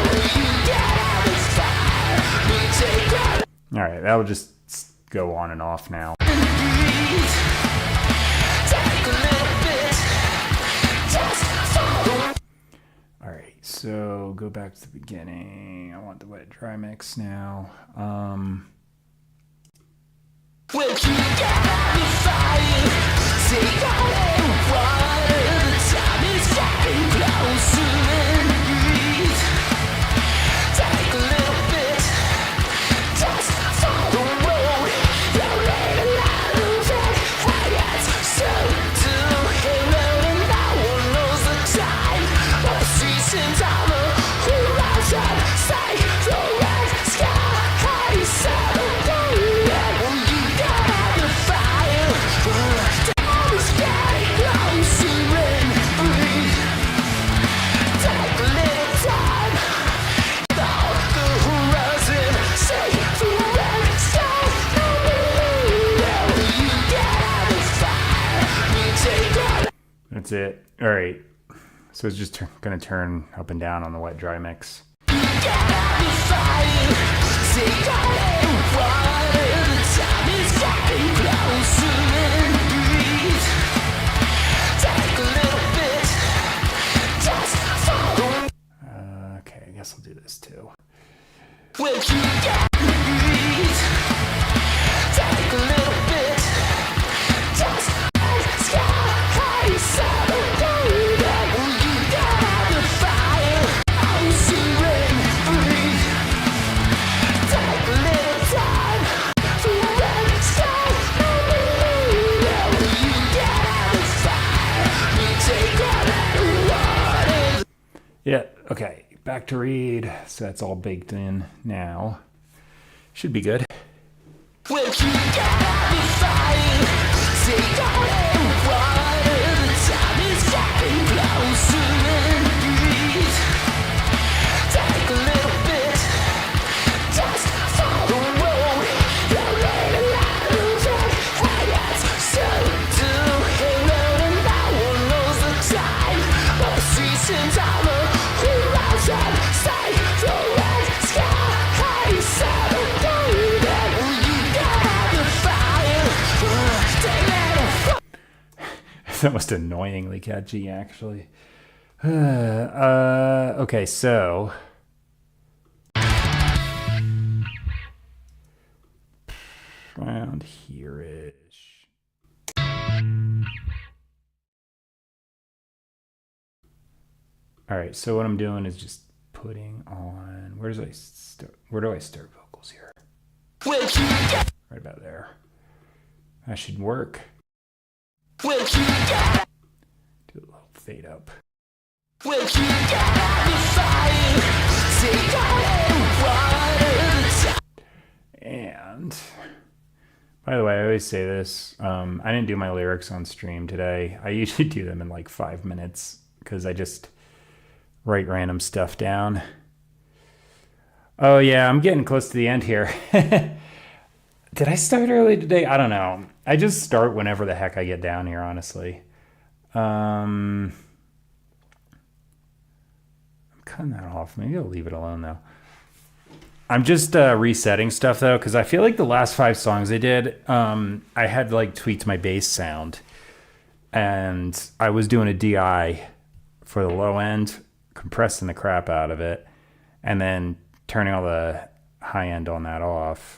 Will you get out the fire? We take a All right, that'll just go on and off now. take a little bit. Just follow. All right, so go back to the beginning. I want the wet dry mix now. Will you get out the fire? Take a little water. The time is getting closer and breathe. Take a little bit. Just follow the road. You need a lot of it. I got so to hero and no one knows the time. But the seasons on the horizon. Say the red sky. Settle down. Will you get out the fire? The time is getting closer and breathe. Take a little time. Off the horizon. Say the red sky. Will you get out the fire? We take all. That's it. All right, so it's just gonna turn up and down on the wet dry mix. Get out the fire. Take a little water. The time is getting closer and breathe. Take a little bit. Just follow. Okay, I guess I'll do this too. Will you get breathe? Take a little bit. Just sky. Settle down. Will you get out the fire? Closer and breathe. Take a little time. The red sky. Will you get out the fire? We take all that water. Yeah, okay, back to read. So that's all baked in now. Should be good. Will you get out the fire? Take a little water. The time is getting closer and breathe. Take a little bit. Just follow the road. You need a lot of it. I got so to hero and no one knows the time. But the seasons on the horizon. Say the red sky. Settle down. Will you get out the fire? It's almost annoyingly catchy, actually. Okay, so around here-ish. All right, so what I'm doing is just putting on. Where do I start vocals here? Right about there. That should work. Do a little fade up. And by the way, I always say this. I didn't do my lyrics on stream today. I usually do them in like 5 minutes because I just write random stuff down. Oh yeah, I'm getting close to the end here. Did I start early today? I don't know. I just start whenever the heck I get down here, honestly. I'm cutting that off. Maybe I'll leave it alone though. I'm just resetting stuff though, because I feel like the last 5 songs I did, I had like tweaked my bass sound, and I was doing a DI for the low end, compressing the crap out of it, and then turning all the high end on that off.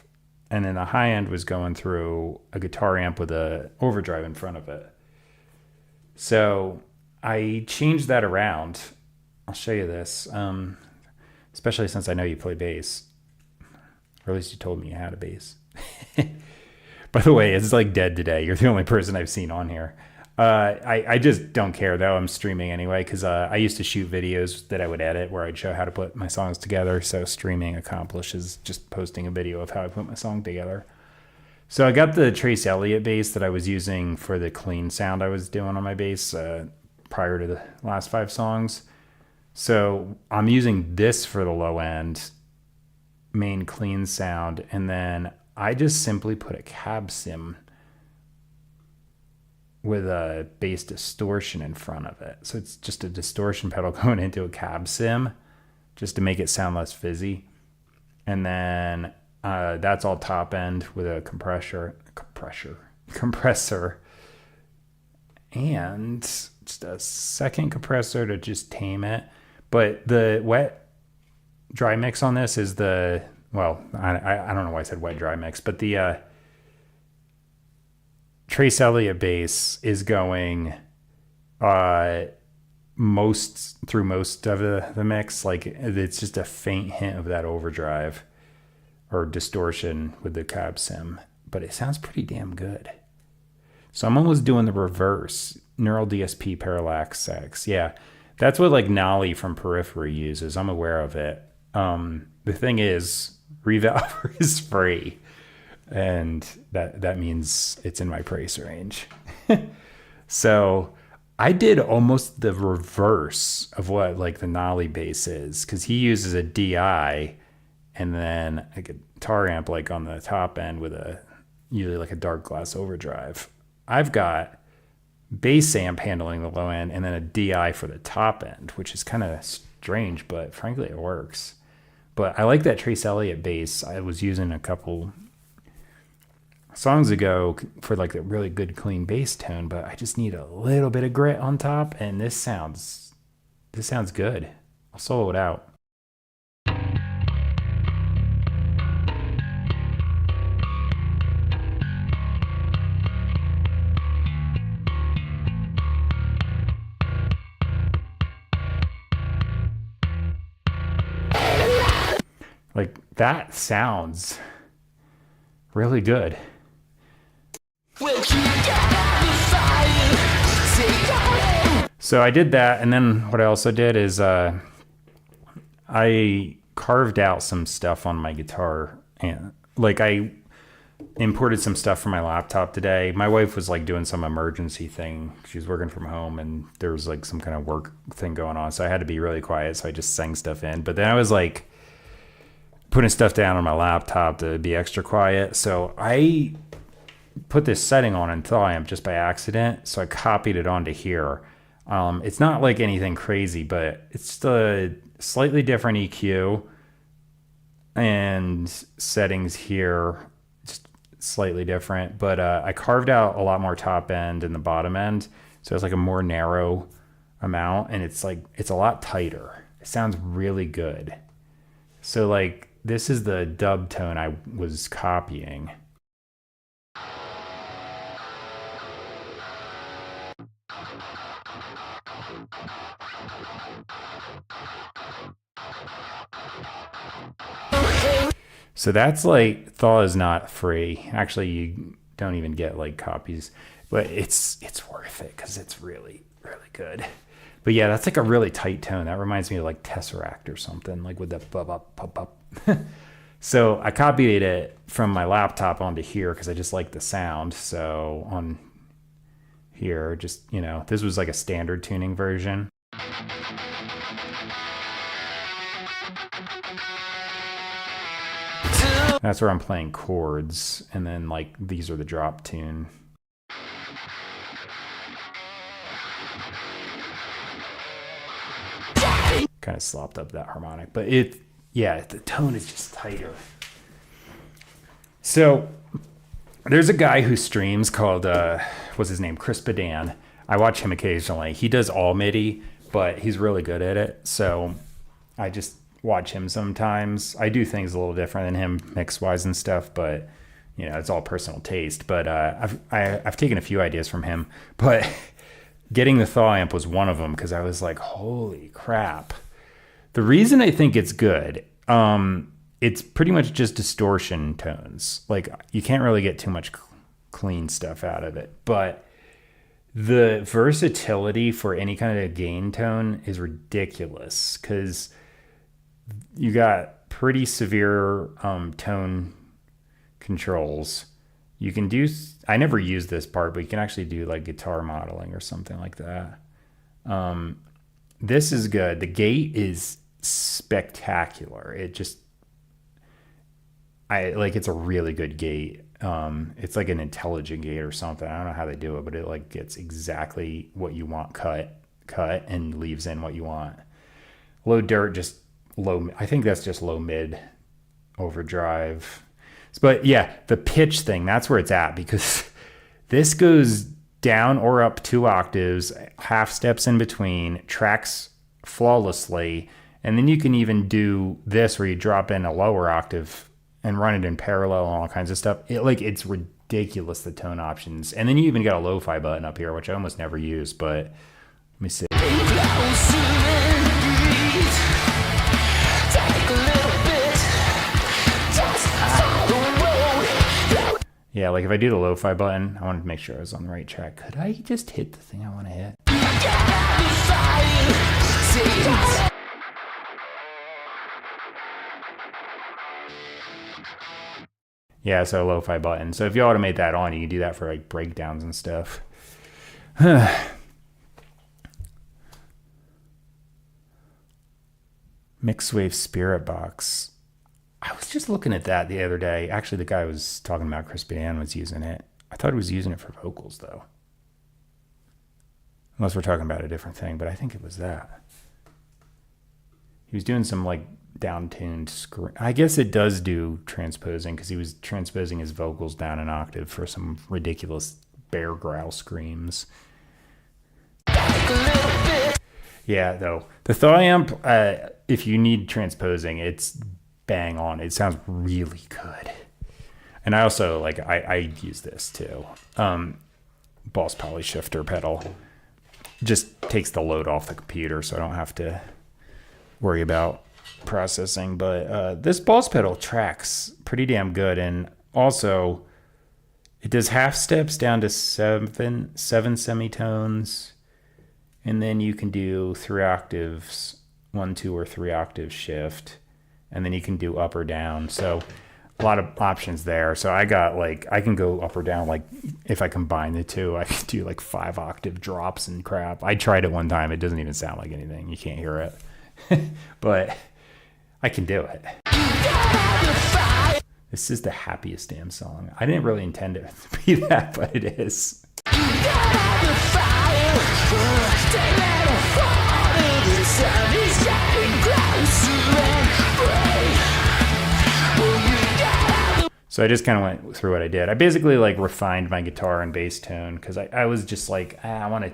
And then the high end was going through a guitar amp with a overdrive in front of it. So I changed that around. I'll show you this, especially since I know you play bass. Or at least you told me you had a bass. By the way, it's like dead today. You're the only person I've seen on here. I just don't care though. I'm streaming anyway because I used to shoot videos that I would edit where I'd show how to put my songs together. So streaming accomplishes just posting a video of how I put my song together. So I got the Trace Elliott bass that I was using for the clean sound I was doing on my bass prior to the last 5 songs. So I'm using this for the low end, main clean sound, and then I just simply put a cab sim with a bass distortion in front of it. So it's just a distortion pedal going into a cab sim just to make it sound less fizzy. And then that's all top end with a compressor, and just a second compressor to just tame it. But the wet dry mix on this is I don't know why I said wet dry mix, but the Trace Elliott bass is going most of the mix. Like it's just a faint hint of that overdrive or distortion with the cab sim, but it sounds pretty damn good. So I'm almost doing the reverse. Neural DSP Parallax X. Yeah, that's what like Nolly from Periphery uses. I'm aware of it. The thing is, Revolver is free, and that means it's in my price range. So I did almost the reverse of what like the Nolly bass is, because he uses a DI and then a guitar amp like on the top end with usually like a dark glass overdrive. I've got bass amp handling the low end and then a DI for the top end, which is kind of strange, but frankly it works. But I like that Trace Elliott bass. I was using a couple songs ago for like a really good clean bass tone, but I just need a little bit of grit on top, and this sounds good. I'll solo it out. Like that sounds really good. So I did that, and then what I also did is I carved out some stuff on my guitar, and like I imported some stuff from my laptop today. My wife was like doing some emergency thing. She's working from home, and there was like some kind of work thing going on, so I had to be really quiet, so I just sang stuff in. But then I was like putting stuff down on my laptop to be extra quiet, so I put this setting on in Thawamp just by accident, so I copied it onto here. It's not like anything crazy, but it's the slightly different EQ and settings here, just slightly different. But I carved out a lot more top end and the bottom end, So it's like a more narrow amount, and it's a lot tighter. It sounds really good. So like this is the dub tone I was copying. So that's like Thaw is not free. Actually, you don't even get like copies, but it's worth it because it's really good. But yeah, that's like a really tight tone. That reminds me of like Tesseract or something, like with that bub up, pop up. So I copied it from my laptop onto here because I just like the sound. So on here, just, you know, this was like a standard tuning version. That's where I'm playing chords, and then like these are the drop tune. Kind of slopped up that harmonic, but yeah, the tone is just tighter. So there's a guy who streams called, what's his name? Chris Badan. I watch him occasionally. He does all MIDI, but he's really good at it. So I just watch him sometimes. I do things a little different than him mix wise and stuff, but you know, it's all personal taste. But I've taken a few ideas from him, but getting the Thaw amp was one of them because I was like, holy crap. The reason I think it's good, it's pretty much just distortion tones. Like you can't really get too much clean stuff out of it, but the versatility for any kind of gain tone is ridiculous because you got pretty severe tone controls. You can do, I never used this part, but you can actually do like guitar modeling or something like that. This is good. The gate is spectacular. It just, it's a really good gate. It's like an intelligent gate or something. I don't know how they do it, but it like gets exactly what you want cut and leaves in what you want. Low dirt, just low. I think that's just low mid overdrive. But yeah, the pitch thing, that's where it's at because this goes down or up 2 octaves, half steps in between, tracks flawlessly. And then you can even do this where you drop in a lower octave and run it in parallel and all kinds of stuff. It's ridiculous, the tone options. And then you even got a lo-fi button up here, which I almost never use, but let me see. Yeah, like if I do the lo-fi button, I wanted to make sure I was on the right track. Could I just hit the thing I want to hit? Yeah, so lo-fi button. So if you automate that on, you can do that for like breakdowns and stuff. Mixwave Spirit Box. I was just looking at that the other day. Actually, the guy was talking about, Chris Badan was using it. I thought he was using it for vocals, though. Unless we're talking about a different thing, but I think it was that. He was doing some, like, down-tuned scream. I guess it does do transposing, because he was transposing his vocals down an octave for some ridiculous bear growl screams. Yeah, though. The Thaw amp, if you need transposing, it's bang on. It sounds really good. And I also I use this too. Boss Poly Shifter pedal just takes the load off the computer, so I don't have to worry about processing. But this Boss pedal tracks pretty damn good, and also it does half steps down to seven semitones, and then you can do 3 octaves, 1, 2, or 3 octave shift. And then you can do up or down. So a lot of options there. So I got I can go up or down. Like if I combine the two, I can do like 5 octave drops and crap. I tried it one time. It doesn't even sound like anything. You can't hear it. But I can do it. This is the happiest damn song. I didn't really intend it to be that, but it is. So I just kind of went through what I did. I basically refined my guitar and bass tone because I was just I want to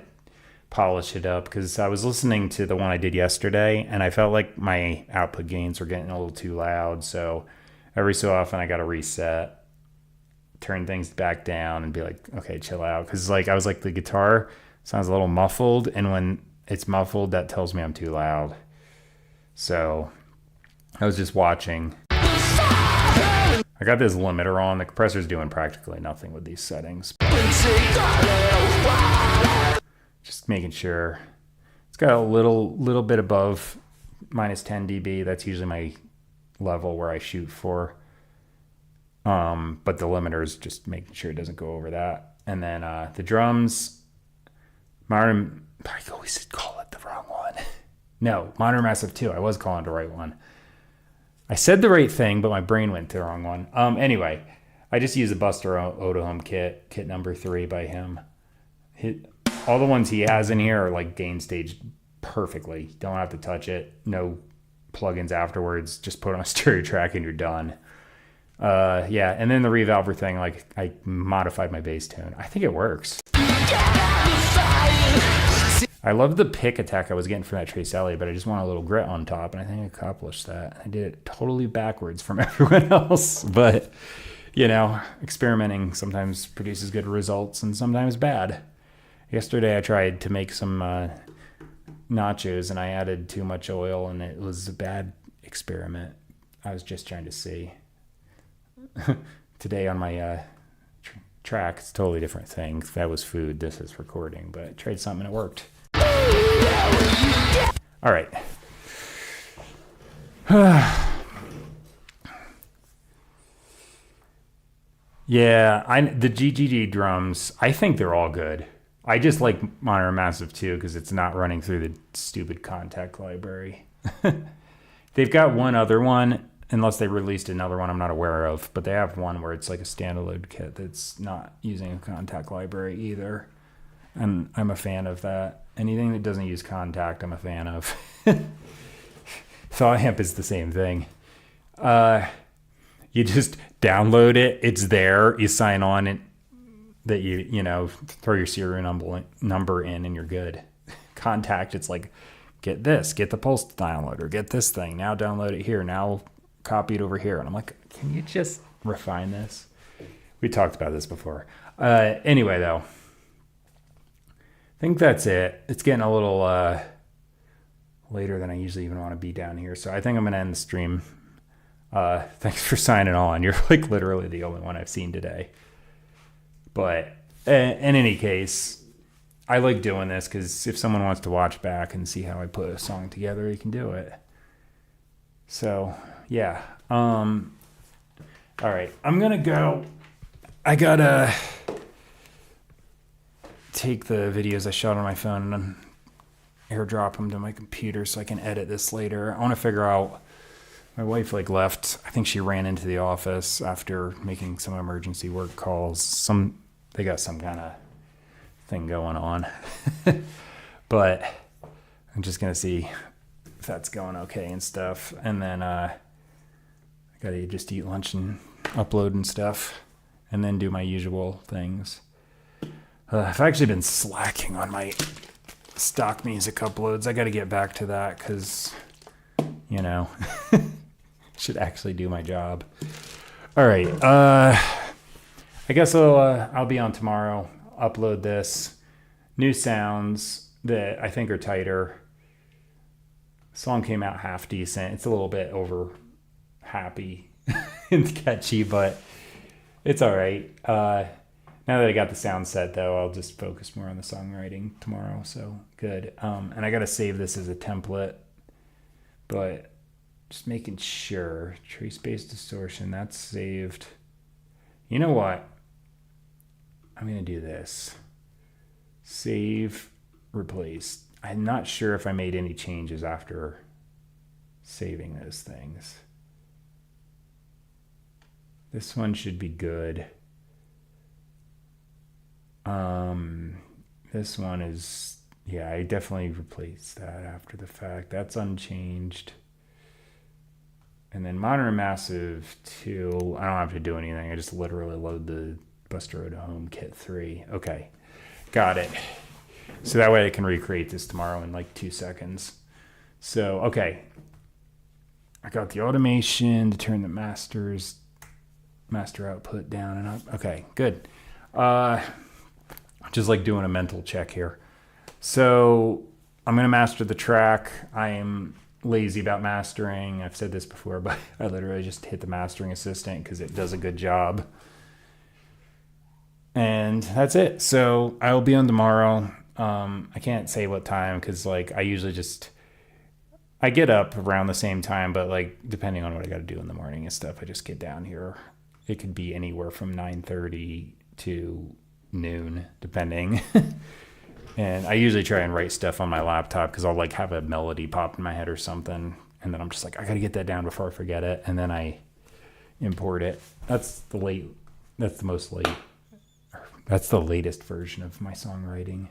polish it up, because I was listening to the one I did yesterday and I felt like my output gains were getting a little too loud. So every so often I got to reset, turn things back down and be like, okay, chill out. Because like I was like, the guitar sounds a little muffled, and when it's muffled, that tells me I'm too loud. So I was just watching. I got this limiter on. The compressor's doing practically nothing with these settings. Just making sure. It's got a little bit above minus 10 dB. That's usually my level where I shoot for. But the limiter is just making sure it doesn't go over that. And then the drums, I always call it the wrong one. No, Monitor Massive 2. I was calling it the right one. I said the right thing, but my brain went to the wrong one. Anyway, I just use the Buster Otohome kit number 3 by him. All the ones he has in here are like gain staged perfectly. Don't have to touch it. No plugins afterwards. Just put on a stereo track and you're done. Yeah, and then the revolver thing, like I modified my bass tone. I think it works. I love the pick attack I was getting from that Trace Elliot, but I just want a little grit on top, and I think I accomplished that. I did it totally backwards from everyone else, but you know, experimenting sometimes produces good results and sometimes bad. Yesterday I tried to make some nachos and I added too much oil and it was a bad experiment. I was just trying to see. Today on my track, it's a totally different thing. That was food, this is recording, but I tried something and it worked. All right. Yeah, the GGG drums, I think they're all good. I just like Monitor Massive 2 because it's not running through the stupid Kontakt library. They've got one other one, unless they released another one I'm not aware of, but they have one where it's like a standalone kit that's not using a Kontakt library either. And I'm a fan of that. Anything that doesn't use Kontakt, I'm a fan of. Thaw Amp is the same thing. You just download it, it's there, you sign on it, that you know, throw your serial number in and you're good. Kontakt, it's like, get this, get the Pulse downloader, get this thing, now download it here, now copy it over here. And I'm like, can you just refine this? We talked about this before. Anyway, though, I think that's it. It's getting a little later than I usually even want to be down here. So I think I'm going to end the stream. Thanks for signing on. You're like literally the only one I've seen today. But in any case, I like doing this because if someone wants to watch back and see how I put a song together, you can do it. So, yeah. All right. I'm going to go. I got to take the videos I shot on my phone and airdrop them to my computer so I can edit this later. I want to figure out, my wife like left, I think she ran into the office after making some emergency work calls. They got some kind of thing going on. But I'm just going to see if that's going okay and stuff. And then I got to just eat lunch and upload and stuff and then do my usual things. I've actually been slacking on my stock music uploads. I got to get back to that because, you know, should actually do my job. All right. I guess I'll be on tomorrow. Upload this. New sounds that I think are tighter. Song came out half decent. It's a little bit over happy and catchy, but it's all right. Now that I got the sound set, though, I'll just focus more on the songwriting tomorrow. So good. And I got to save this as a template, but just making sure. Trace-based distortion, that's saved. You know what? I'm going to do this. Save, replace. I'm not sure if I made any changes after saving those things. This one should be good. This one is, yeah, I definitely replaced that after the fact. That's unchanged. And then Monitor Massive 2, I don't have to do anything. I just literally load the Buster Otohome Kit 3. Okay, got it. So that way I can recreate this tomorrow in like 2 seconds. So, okay. I got the automation to turn the master output down and up. Okay, good. Just like doing a mental check here. So I'm going to master the track. I am lazy about mastering. I've said this before, but I literally just hit the mastering assistant because it does a good job. And that's it. So I'll be on tomorrow. I can't say what time because like I usually I get up around the same time, but like depending on what I got to do in the morning and stuff, I just get down here. It could be anywhere from 9:30 to noon, depending. And I usually try and write stuff on my laptop because I'll like have a melody pop in my head or something, and then I'm just like, I got to get that down before I forget it, and then I import it. That's the latest version of my songwriting.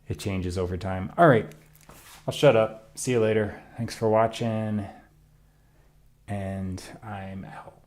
It changes over time. All right, I'll shut up. See you later. Thanks for watching, and I'm out.